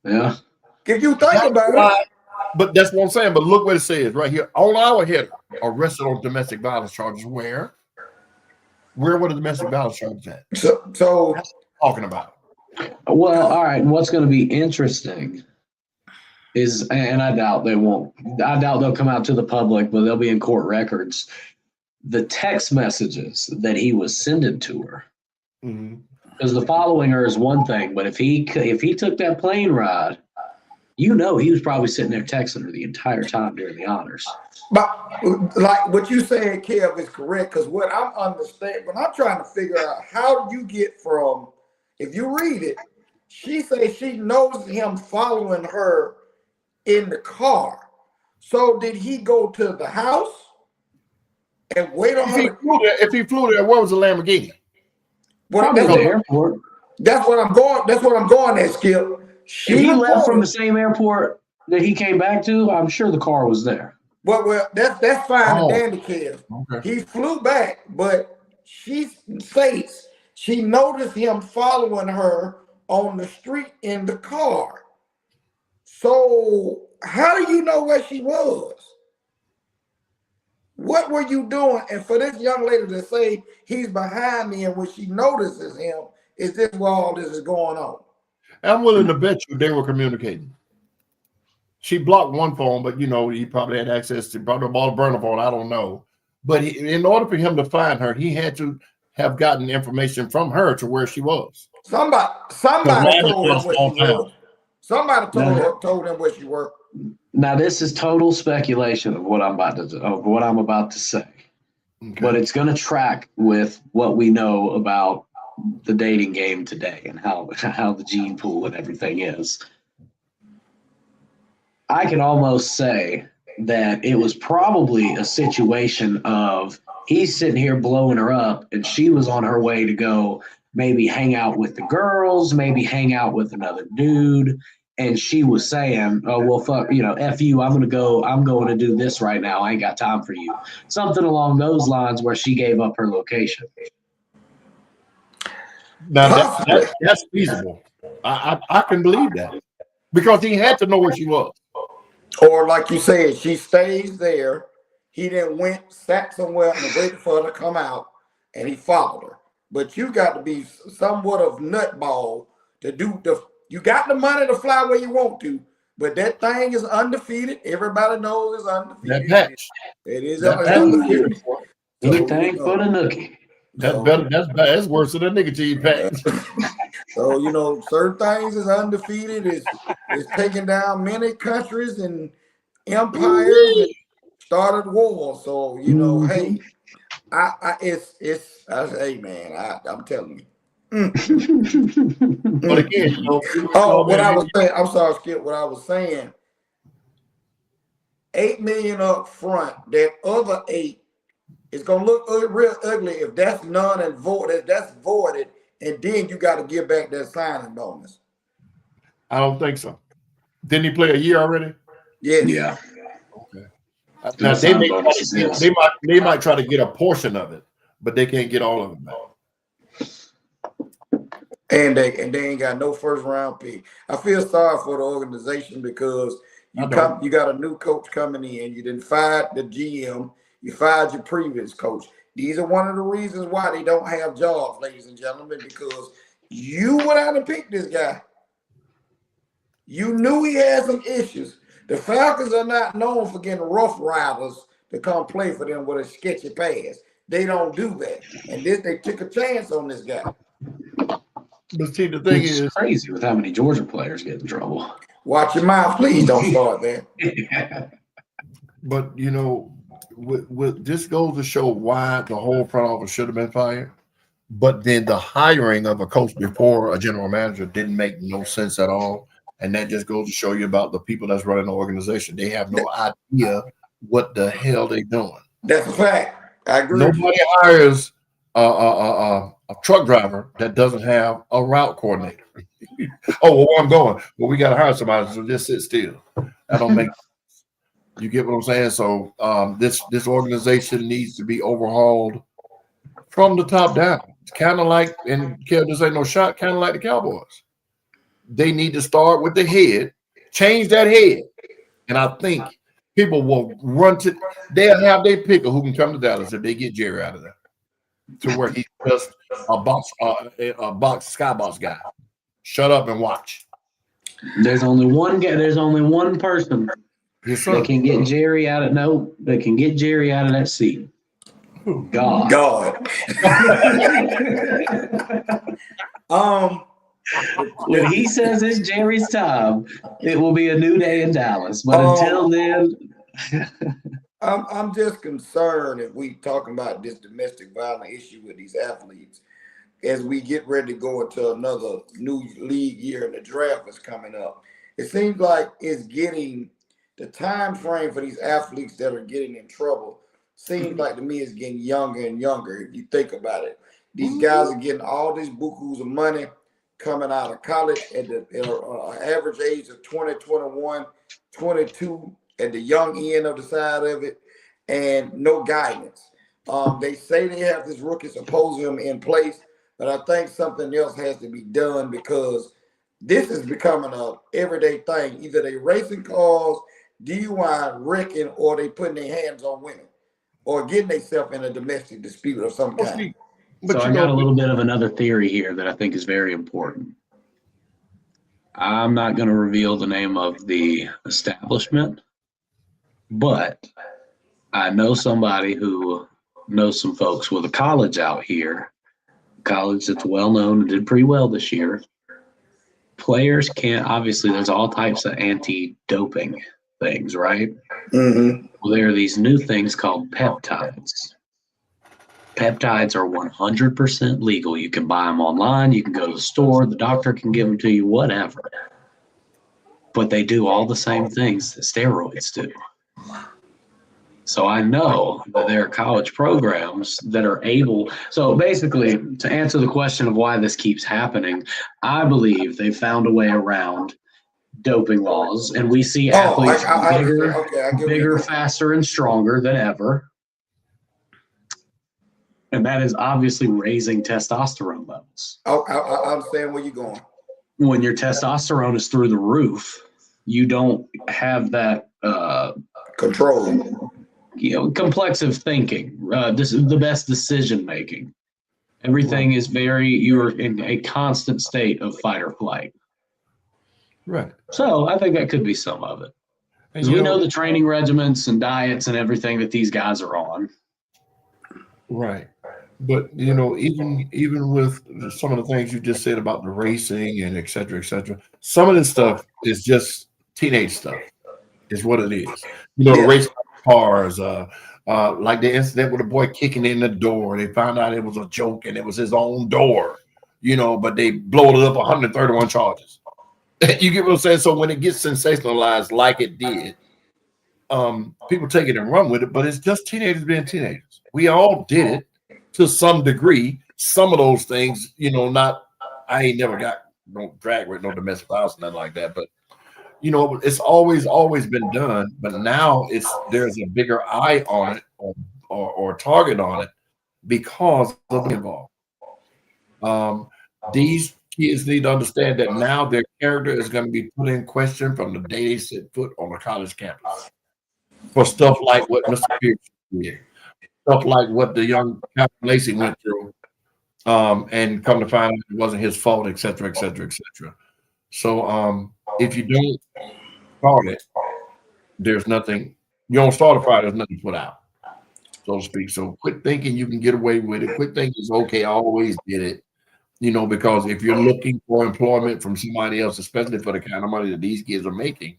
Yeah.
If you think about it.
But that's what I'm saying. But look what it says right here. On our hitter, arrested on domestic violence charges. Where were the domestic violence charges at?
So
that's what I'm talking about.
Well, all right. What's going to be interesting is, and I doubt they'll come out to the public, but they'll be in court records. The text messages that he was sending to her. Because the following her is one thing, but if he took that plane ride, he was probably sitting there texting her the entire time during the honors.
But like what you saying, Kev, is correct. Because what I'm understanding, when I'm trying to figure out how do you get from, if you read it, she says she knows him following her in the car. So did he go to the house and wait on her?
If he flew there, where was the Lamborghini?
Probably the airport.
That's what I'm going at, Skip.
He left from the same airport that he came back to. I'm sure the car was there.
Well, that's fine and dandy, Kev. Okay. He flew back, but she states she noticed him following her on the street in the car. So how do you know where she was? What were you doing? And for this young lady to say he's behind me, and when she notices him, is this where all this is going on?
I'm willing to bet you they were communicating. She blocked one phone, but he probably had access to probably a burner phone. I don't know. But in order for him to find her, he had to have gotten information from her to where she was.
Somebody told him where she was. Somebody told him where she worked.
Now this is total speculation of what I'm about to say, but it's going to track with what we know about the dating game today and how the gene pool and everything is. I can almost say that it was probably a situation of he's sitting here blowing her up and she was on her way to go maybe hang out with the girls, maybe hang out with another dude. and she was saying, "Oh well, fuck, f you. I'm going to do this right now. I ain't got time for you." Something along those lines, where she gave up her location.
Now that's feasible. I can believe that because he had to know where she was.
Or like you said, she stays there. He then went, sat somewhere and waited for her to come out, and he followed her. But you got to be somewhat of nutball to do you got the money to fly where you want to, but that thing is undefeated. Everybody knows it's undefeated.
That patch.
It is
undefeated.
Good thing for the nookie.
That's better. That's worse than a nigga cheese patch.
So certain things is undefeated. It's taking down many countries and empires and started wars. So hey, hey man, I'm telling you.
But again,
what I was saying, I'm sorry, Skip. What I was saying, $8 million up front. That other 8 is gonna look real ugly if that's none and void. That's voided, and then you got to give back that signing bonus.
I don't think so. Didn't he play a year already?
Yes.
Yeah.
Okay. Now they might try to get a portion of it, but they can't get all of it back.
And they ain't got no first round pick. I feel sorry for the organization because you got a new coach coming in. You didn't fire the GM. You fired your previous coach. These are one of the reasons why they don't have jobs, ladies and gentlemen, because you went out and picked this guy. You knew he had some issues. The Falcons are not known for getting rough riders to come play for them with a sketchy pass. They don't do that. And they took a chance on this guy.
But see, the thing is
crazy with how many Georgia players get in trouble.
Watch your mouth, please. Don't start there.
Yeah.
But this goes to show why the whole front office should have been fired. But then the hiring of a coach before a general manager didn't make no sense at all. And that just goes to show you about the people that's running the organization. They have no idea what the hell they're doing.
That's a fact. I agree.
Nobody hires a truck driver that doesn't have a route coordinator. Oh, well, where I'm going. Well, we got to hire somebody, so just sit still. That don't make sense. You get what I'm saying? So this organization needs to be overhauled from the top down. It's kind of like, and Kev, this ain't no shot, kind of like the Cowboys. They need to start with the head, change that head. And I think people will they'll have their pick of who can come to Dallas if they get Jerry out of there. To where he's just a skybox guy. Shut up and watch.
There's only one guy. There's only one person that can get Jerry out of that seat. God. When he says it's Jerry's time, it will be a new day in Dallas. But until then.
I'm just concerned if we talking about this domestic violence issue with these athletes as we get ready to go into another new league year and the draft is coming up. It seems like it's getting the time frame for these athletes that are getting in trouble seems like to me it's getting younger and younger if you think about it. These guys are getting all these bukus of money coming out of college at the average age of 20, 21, 22. At the young end of the side of it, and no guidance. They say they have this rookie symposium in place, but I think something else has to be done because this is becoming a everyday thing. Either they racing cars, DUI, wrecking, or they putting their hands on women, or getting themselves in a domestic dispute of some kind.
So I got a little bit of another theory here that I think is very important. I'm not going to reveal the name of the establishment, but I know somebody who knows some folks with a college out here, college that's well known and did pretty well this year. Players can't, obviously, there's all types of anti-doping things, right?
Mm-hmm.
Well, there are these new things called peptides. Peptides are 100% legal. You can buy them online. You can go to the store. The doctor can give them to you, whatever. But they do all the same things that steroids do. So I know that there are college programs that are able. So basically, to answer the question of why this keeps happening, I believe they found a way around doping laws, and we see
Oh,
athletes
I
bigger,
understand. Okay, I get where you're
bigger,
going.
faster, and stronger than ever. And that is obviously raising testosterone levels.
I understand where you're going.
When your testosterone is through the roof, you don't have that
Control.
complexive thinking. This is the best decision making. Everything is you're in a constant state of fight or flight.
Right.
So I think that could be some of it.
And
Because we know the training regimens and diets and everything that these guys are on.
Right. But even with some of the things you just said about the racing and et cetera, some of this stuff is just teenage stuff. Is what it is. The race cars, like the incident with the boy kicking in the door. They found out it was a joke and it was his own door, but they blowed it up 131 charges. You get what I'm saying? So when it gets sensationalized like it did, people take it and run with it, but it's just teenagers being teenagers. We all did it to some degree. Some of those things, I ain't never got no drag with no domestic violence, nothing like that, but it's always been done, but now there's a bigger eye on it or target on it because of the involved. These kids need to understand that now their character is going to be put in question from the day they set foot on a college campus for stuff like what Mr. Pierce did, stuff like what the young Captain Lacey went through, and come to find out it wasn't his fault, et cetera. So if you don't start it, there's nothing. You don't start a fire, there's nothing to put out, so to speak. So quit thinking you can get away with it. Quit thinking it's okay. I always did it. Because if you're looking for employment from somebody else, especially for the kind of money that these kids are making,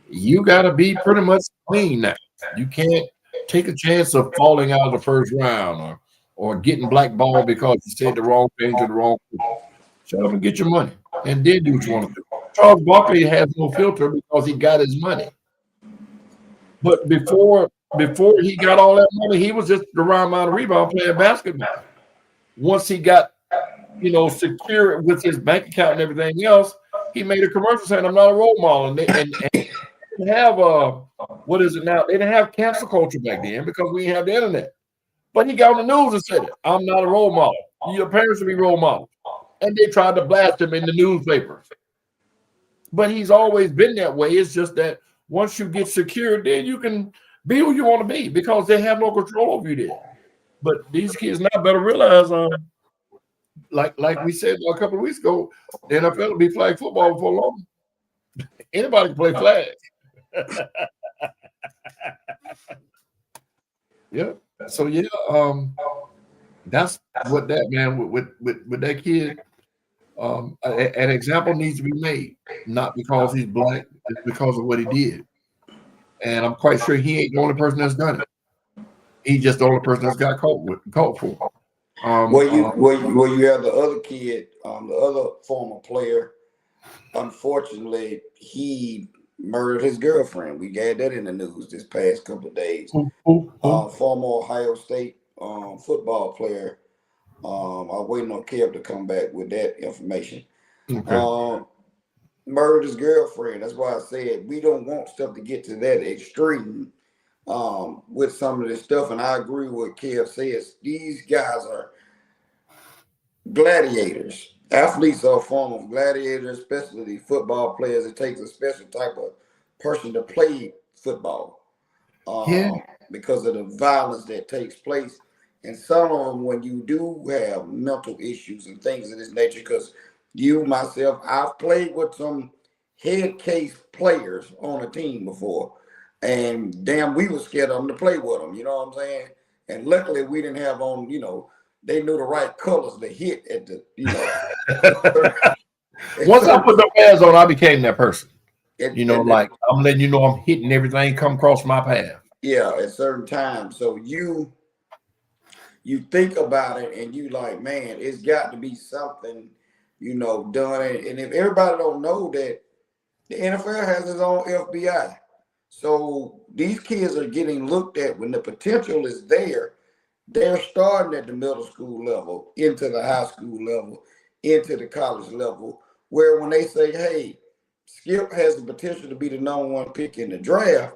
you got to be pretty much clean now. You can't take a chance of falling out of the first round or getting blackballed because you said the wrong thing to the wrong people. Shut up and get your money and then do what you want to do. Charles Barkley has no filter because he got his money. But before he got all that money, he was just the round mound rebound playing basketball. Once he got secure with his bank account and everything else, he made a commercial saying, "I'm not a role model." And they didn't have what is it now? They didn't have cancel culture back then because we didn't have the internet. But he got on the news and said it. "I'm not a role model. Your parents should be role models." And they tried to blast him in the newspapers. But he's always been that way. It's just that once you get secured, then you can be who you want to be because they have no control over you there. But these kids now better realize, like we said a couple of weeks ago, the NFL will be flag football before long. Anybody can play flag. Yeah. So that's what that man with that kid. An example needs to be made, not because he's black, it's because of what he did. And I'm quite sure he ain't the only person that's done it. He's just the only person that's got caught for.
Well, you have the other kid, the other former player. Unfortunately, he murdered his girlfriend. We had that in the news this past couple of days. Former Ohio State football player. I'm waiting on Kev to come back with that information. Okay. Murdered his girlfriend. That's why I said we don't want stuff to get to that extreme with some of this stuff. And I agree with what Kev says. These guys are gladiators. Athletes are a form of gladiators, especially football players. It takes a special type of person to play football because of the violence that takes place. And some of them, when you do have mental issues and things of this nature, because myself, I've played with some head case players on a team before. And damn, we were scared of them to play with them. You know what I'm saying? And luckily we didn't have on, they knew the right colors to hit at the,
Once I put the pads on, I became that person. Like I'm letting you know I'm hitting everything come across my path.
Yeah, at certain times. So you think about it and you like, man, it's got to be something, done. And if everybody don't know that the NFL has its own FBI. So these kids are getting looked at when the potential is there. They're starting at the middle school level, into the high school level, into the college level, where when they say, hey, Skip has the potential to be the #1 pick in the draft.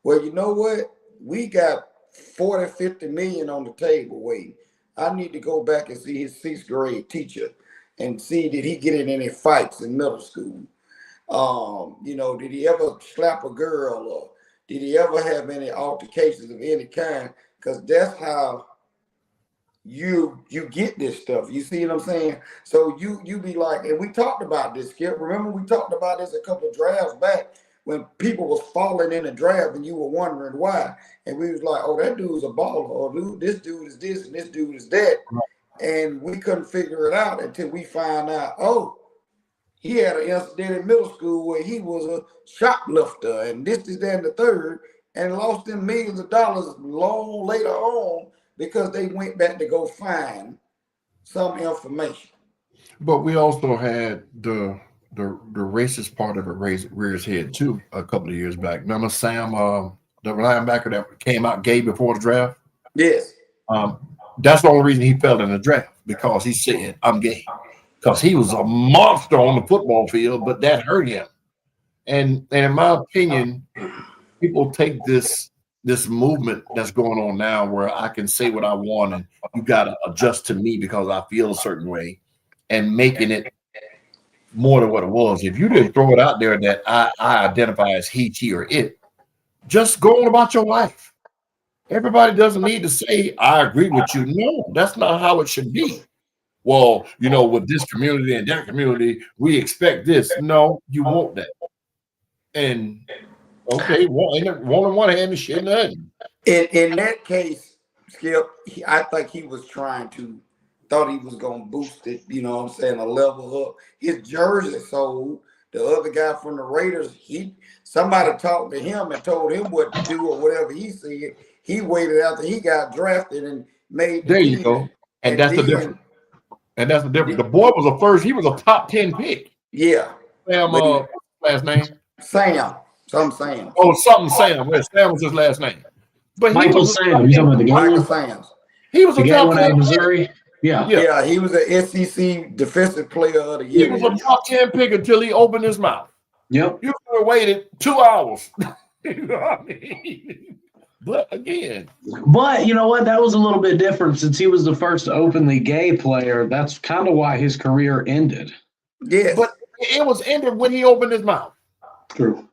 Well, you know what? We got 40, 50 million on the table waiting. I need to go back and see his 6th grade teacher and see did he get in any fights in middle school. Did he ever slap a girl or did he ever have any altercations of any kind? Because that's how you get this stuff. You see what I'm saying? So you be like, and we talked about this, Skip. Remember we talked about this a couple of drafts back when people was falling in the draft and you were wondering why. And we was like, oh, that dude's a baller, or dude, this dude is this and this dude is that. And we couldn't figure it out until we found out, oh, he had an incident in middle school where he was a shoplifter and this, that, and the third, and lost them millions of dollars long later on because they went back to go find some information.
But we also had the racist part of it rear its head too a couple of years back. Remember Sam, the linebacker that came out gay before the draft?
Yes.
That's the only reason he fell in the draft, because he said, I'm gay. Because he was a monster on the football field, but that hurt him. And in my opinion, people take this movement that's going on now where I can say what I want and you got to adjust to me because I feel a certain way, and making it more than what it was. If you didn't throw it out there that I identify as he, she, or it, just go on about your life. Everybody doesn't need to say, I agree with you. No, that's not how it should be. Well, with this community and that community, we expect this. No, you want that. And okay, one on one hand is shit nothing.
In that case, Skip, I think he was thought he was going to boost it, a level up. His jersey sold. The other guy from the Raiders, somebody talked to him and told him what to do or whatever he said. He waited after he got drafted and made
there you go. And that's the difference. And that's the difference. The boy was he was a top 10 pick.
Yeah.
Sam, last name?
Sam. Something Sam.
Oh, something Sam. Sam was his last name. But
Michael Sam. You talking about the game?
Michael Sam.
He was a top 10
Missouri.
Yeah, he was an SEC Defensive Player of the Year.
He was a top 10 pick until he opened his mouth.
Yep.
You could have waited 2 hours. You know what I mean? But again.
But you know what? That was a little bit different since he was the first openly gay player. That's kind of why his career ended.
Yeah.
But it was ended when he opened his mouth.
True.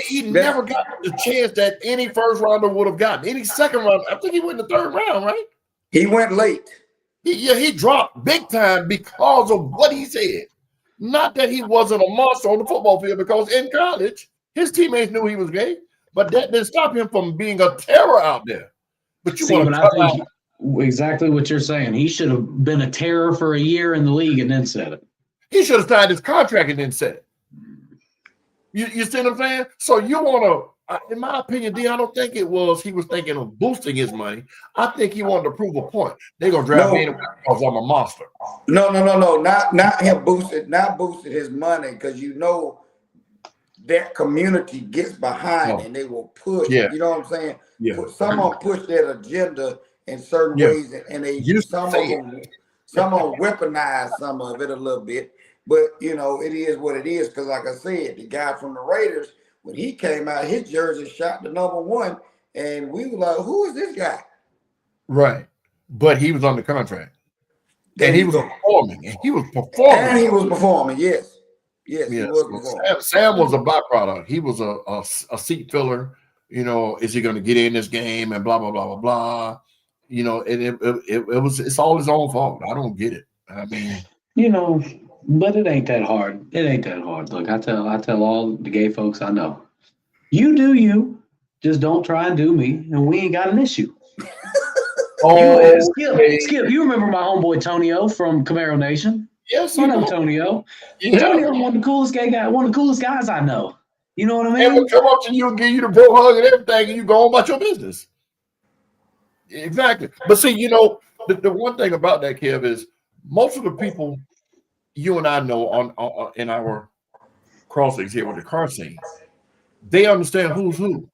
He never got the chance that any first rounder would have gotten. Any second round. I think he went in the 3rd round, right?
He went late.
He dropped big time because of what he said. Not that he wasn't a monster on the football field, because in college, his teammates knew he was gay. But that didn't stop him from being a terror out there. But you want to cut out
exactly what you're saying. He should have been a terror for a year in the league and then said it.
He should have signed his contract and then said it. You see what I'm saying? So you want to, in my opinion, D, I don't think he was thinking of boosting his money. I think he wanted to prove a point. They're going to draft me because I'm a monster.
No. Not him boosted. Not boosted his money, because that community gets behind and they will push.
Yeah.
You know what I'm saying?
Yeah.
Some of them push that agenda in certain ways, and some of them weaponize some of it a little bit. But it is what it is. Because like I said, the guy from the Raiders, when he came out, his jersey shot the #1, and we were like, "Who is this guy?"
Right. But he was under contract, and he was performing. Yes.
He was performing.
Sam was a byproduct. He was a seat filler. Is he going to get in this game and blah blah blah blah blah? It's all his own fault. I don't get it. I mean,
but it ain't that hard. It ain't that hard. Look, I tell all the gay folks I know, you do you, just don't try and do me, and we ain't got an issue. Skip, you remember my homeboy Tonio from Camaro Nation?
Yes,
you know Tonio. Yeah. Tonio one of the coolest gay guys, one of the coolest guys I know. You know what I mean?
And we'll come up to you and give you the bro hug and everything, and you go on about your business. Exactly. But see, the one thing about that, Kev, is most of the people you and I know on in our crossings here with the car scene, they understand who's who.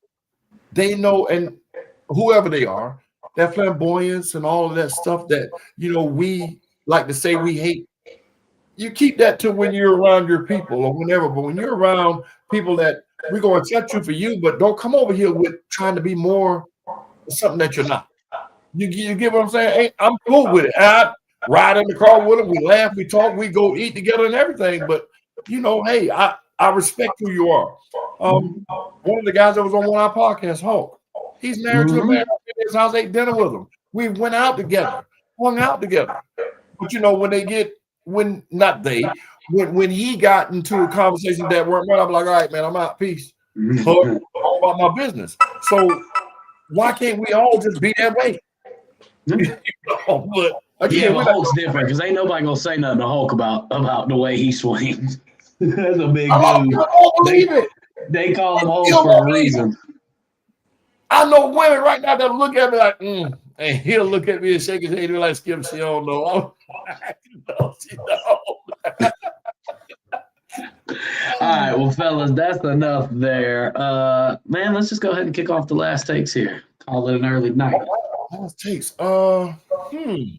They know, and whoever they are, that flamboyance and all of that stuff that we like to say we hate. you keep that to when you're around your people or whenever. But when you're around people that we're going to accept you for you, but don't come over here with trying to be more something that you're not. You get what I'm saying? Hey, I'm cool with it. I ride in the car with them. We laugh, we talk, we go eat together and everything. But hey, I respect who you are. One of the guys that was on one of our podcasts, Hulk, he's married to a man. His house, ate dinner with him. We went out together, hung out together. But when he got into a conversation that weren't right, I'm like, all right, man, I'm out. Peace. All about my business. So why can't we all just be that way?
But again, Hulk's different because ain't nobody gonna say nothing to Hulk about the way he swings. That's a big dude. They call him Hulk for a reason.
I know women right now that look at me like, and he'll look at me and shake his head like, Skip, she don't know. She don't.
All right, well, fellas, that's enough there. Man, let's just go ahead and kick off the last takes here. Call it an early night.
Last takes. Dang,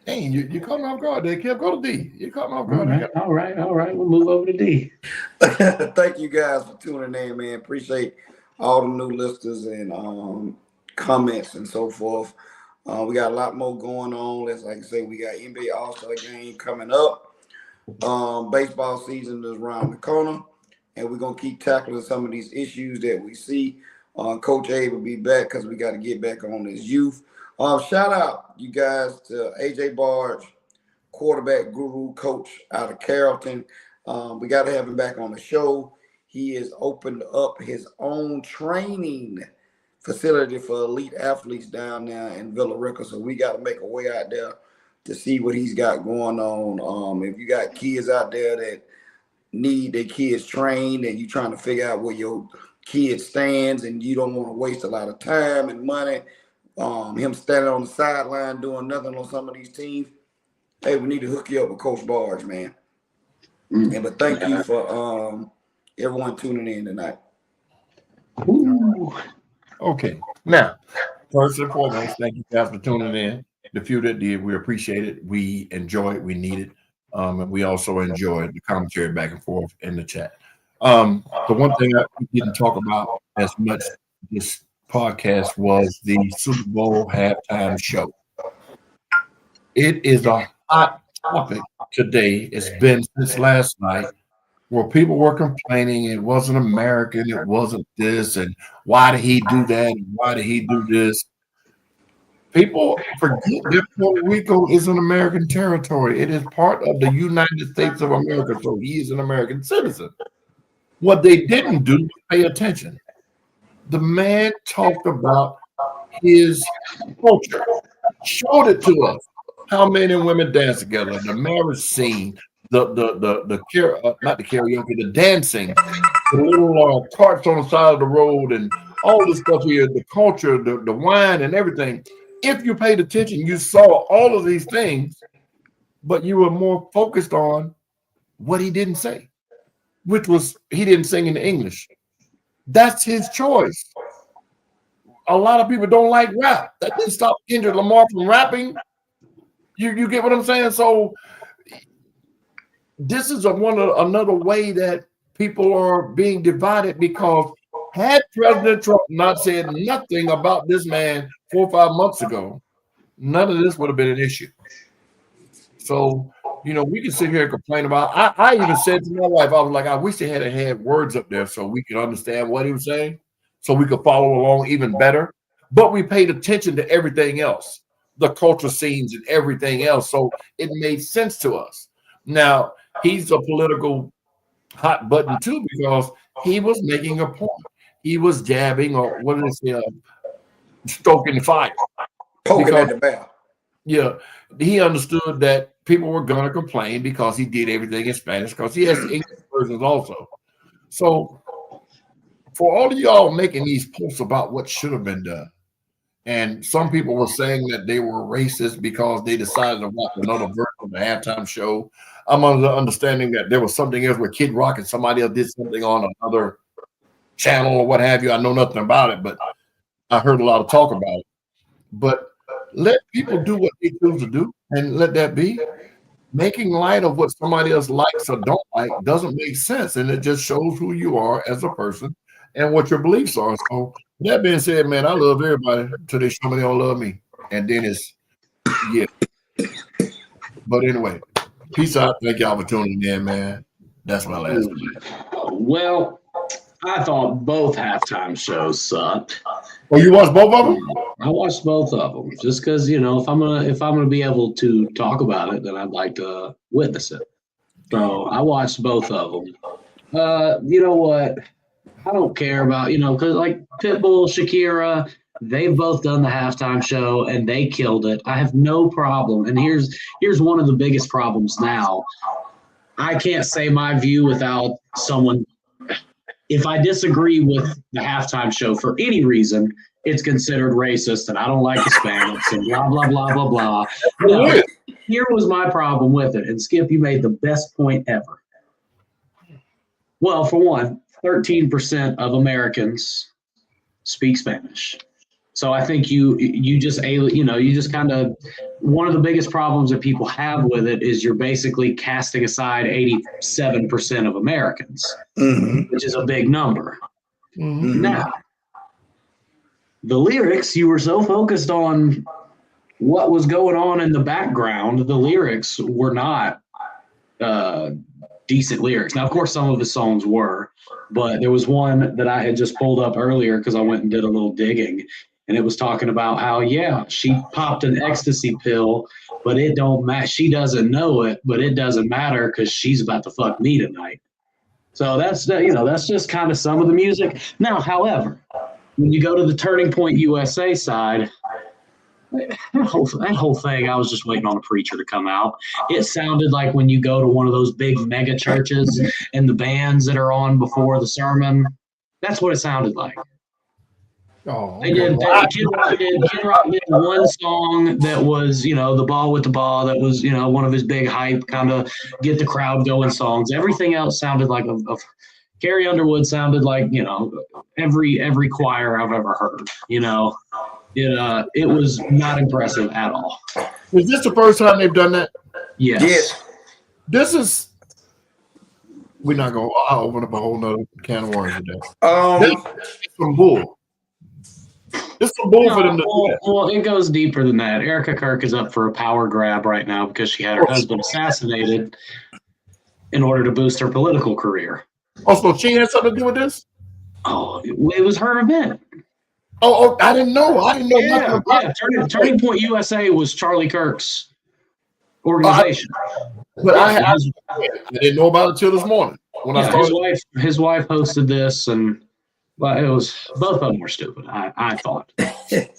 you caught me off guard there, Kev. Go to D. You caught me off guard.
All right. We'll move over to D.
Thank you guys for tuning in, man. Appreciate all the new listeners and comments and so forth. We got a lot more going on. Like I say, we got NBA All-Star game coming up. Baseball season is around the corner, and we're gonna keep tackling some of these issues that we see. Coach Abe will be back because we got to get back on his youth. Shout out you guys to AJ Barge, quarterback guru coach out of Carrollton. We got to have him back on the show. He has opened up his own training facility for elite athletes down there in Villa Rica. So we got to make a way out there to see what he's got going on. If you got kids out there that need their kids trained and you're trying to figure out where your kid stands and you don't want to waste a lot of time and money, him standing on the sideline doing nothing on some of these teams, hey, we need to hook you up with Coach Barge, man. But thank you for everyone tuning in tonight.
Ooh. Okay. Now, first and foremost, thank you guys for tuning in. The few that did, we appreciate it. We enjoy it. We need it. And we also enjoy the commentary back and forth in the chat. The one thing that we didn't talk about as much this podcast was the Super Bowl halftime show. It is a hot topic today. It's been since last night where people were complaining it wasn't American, it wasn't this, and why did he do that, and why did he do this? People forget that Puerto Rico is an American territory. It is part of the United States of America, so he is an American citizen. What they didn't do was pay attention. The man talked about his culture, showed it to us, how men and women dance together, the marriage scene, not the karaoke, the dancing, the little carts on the side of the road, and all this stuff here, the culture, the wine, and everything. If you paid attention, you saw all of these things, but you were more focused on what he didn't say, which was he didn't sing in English. That's his choice. A lot of people don't like rap. That didn't stop Kendrick Lamar from rapping. You get what I'm saying? So this is another way that people are being divided, because had President Trump not said nothing about this man 4 or 5 months ago, none of this would have been an issue. So, we can sit here and complain about. I even said to my wife, I was like, I wish they had words up there so we could understand what he was saying, so we could follow along even better. But we paid attention to everything else, the culture scenes and everything else. So it made sense to us. Now, he's a political hot button too, because he was making a point. He was jabbing, or what did they say, stoking the fire.
Poking at the bear.
Yeah, he understood that people were going to complain because he did everything in Spanish, because he has English versions also. So for all of y'all making these posts about what should have been done, and some people were saying that they were racist because they decided to watch another version of the halftime show. I'm under the understanding that there was something else where Kid Rock and somebody else did something on another channel or what have you. I know nothing about it, but I heard a lot of talk about it. But let people do what they choose to do, and let that be. making light of what somebody else likes or don't like doesn't make sense, and it just shows who you are as a person and what your beliefs are. So that being said, man, I love everybody until they show me they don't love me, and then it's yeah. But anyway, peace out. Thank y'all for tuning in, man. That's my last one.
Well, I thought both halftime shows sucked.
Oh, you watched both of them?
I watched both of them just because if I'm gonna be able to talk about it, then I'd like to witness it. So I watched both of them. You know what? I don't care about because like Pitbull, Shakira, they've both done the halftime show and they killed it. I have no problem. And here's one of the biggest problems now. I can't say my view without someone. If I disagree with the halftime show for any reason, it's considered racist and I don't like Hispanics and blah, blah, blah, blah, blah. No, here was my problem with it. And Skip, you made the best point ever. Well, for one, 13% of Americans speak Spanish. So I think you just kind of, one of the biggest problems that people have with it is you're basically casting aside 87% of Americans, which is a big number. Mm-hmm. Now, the lyrics, you were so focused on what was going on in the background, the lyrics were not decent lyrics. Now, of course, some of his songs were, but there was one that I had just pulled up earlier because I went and did a little digging. And it was talking about how, she popped an ecstasy pill, but it don't matter. She doesn't know it, but it doesn't matter because she's about to fuck me tonight. So that's just kind of some of the music. Now, however, when you go to the Turning Point USA side, that whole thing, I was just waiting on a preacher to come out. It sounded like when you go to one of those big mega churches and the bands that are on before the sermon, that's what it sounded like.
Oh,
They did. Kid Rock did one song that was, the ball with the ball. That was, one of his big hype kind of get the crowd going songs. Everything else sounded like Carrie Underwood sounded like, every choir I've ever heard. It was not impressive at all.
Is this the first time they've done that?
Yes.
This is. We're not gonna. I'll open up a whole nother can of worms with that. This is some bull. It's a bull for them to do that.
Well, it goes deeper than that. Erica Kirk is up for a power grab right now because she had her husband assassinated in order to boost her political career.
Oh, so she had something to do with this?
Oh, it was her event.
Oh, I didn't know. Nothing about
it. Turning Point USA was Charlie Kirk's organization.
But I didn't know about it until this morning when I started.
His wife hosted this and. Well, it was both of them were stupid. I thought.
I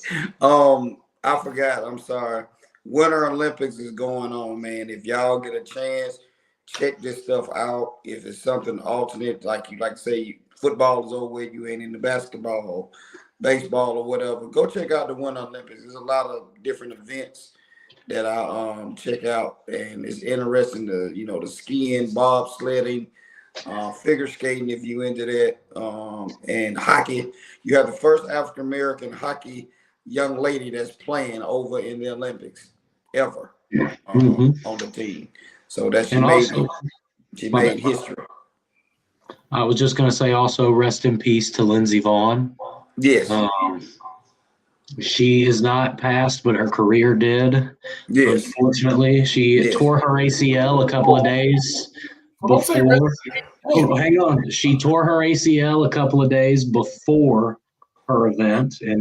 forgot. I'm sorry. Winter Olympics is going on, man. If y'all get a chance, check this stuff out. If it's something alternate, like you like to say, football is over with, you ain't into basketball, or baseball, or whatever. Go check out the Winter Olympics. There's a lot of different events that I check out, and it's interesting. The skiing, bobsledding. Figure skating if you into that, and hockey. You have the first African American hockey young lady that's playing over in the Olympics ever on the team. So that she made history.
I was just gonna say also rest in peace to Lindsey Vonn.
Yes.
She is not passed, but her career did.
Yes.
Unfortunately, she tore her ACL a couple of days before. Oh, hang on. She tore her ACL a couple of days before her event in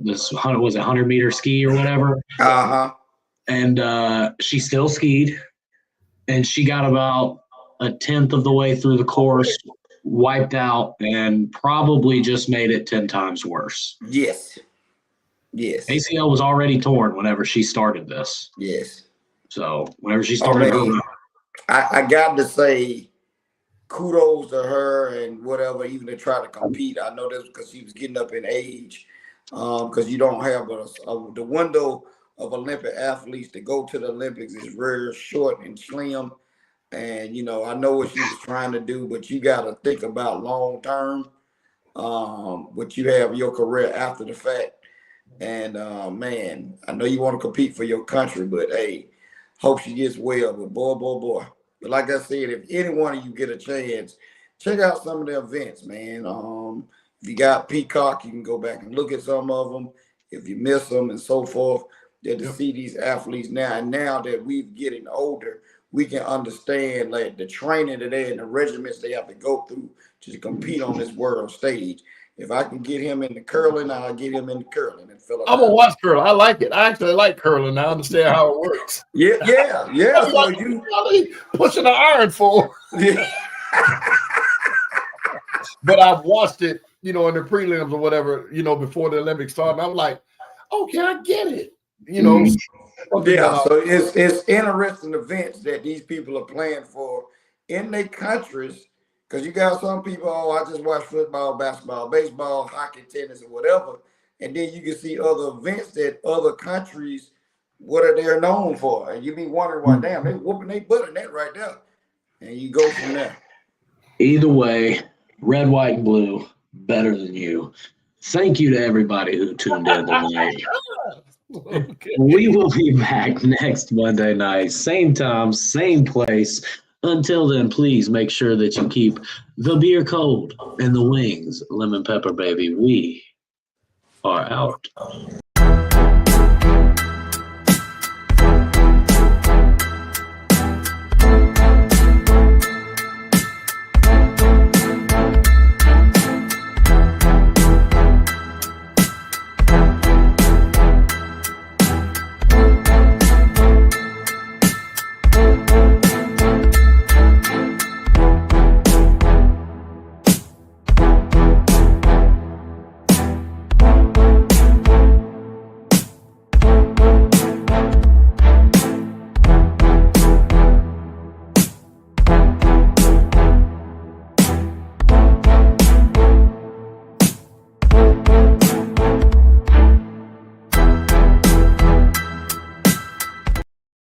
this 100-meter ski or whatever. And she still skied, and she got about a tenth of the way through the course, wiped out, and probably just made it 10 times worse.
Yes.
ACL was already torn whenever she started this.
Yes.
So whenever she started,
I got to say, kudos to her and whatever, even to try to compete. I know that's because she was getting up in age, because you don't have the window of Olympic athletes to go to the Olympics is very short and slim. And, I know what she was trying to do, but you got to think about long term, what you have your career after the fact. And, man, I know you want to compete for your country, but, hey, Hope she gets well. But boy. But like I said, if any one of you get a chance, check out some of the events, man. If you got Peacock, you can go back and look at some of them. If you miss them and so forth, that to see these athletes now. And now that we're getting older, we can understand like the training today and the regiments they have to go through to compete on this world stage. If I can get him into curling, I'll get him into curling. And
I'm gonna watch curling. I like it. I actually like curling. I understand how it works.
Yeah. So you
pushing the iron for.
Yeah.
But I've watched it, in the prelims or whatever, before the Olympics started. I'm like, okay, I get it.
Yeah. So it's interesting events that these people are playing for in their countries. Because you got some people, I just watch football, basketball, baseball, hockey, tennis, or whatever. And then you can see other events that other countries, what are they known for? And you be wondering, why, damn, they whooping their butt in that right there. And you go from there.
Either way, red, white, and blue, better than you. Thank you to everybody who tuned in tonight. Okay. We will be back next Monday night, same time, same place. Until then, please make sure that you keep the beer cold and the wings lemon pepper, baby. We are out.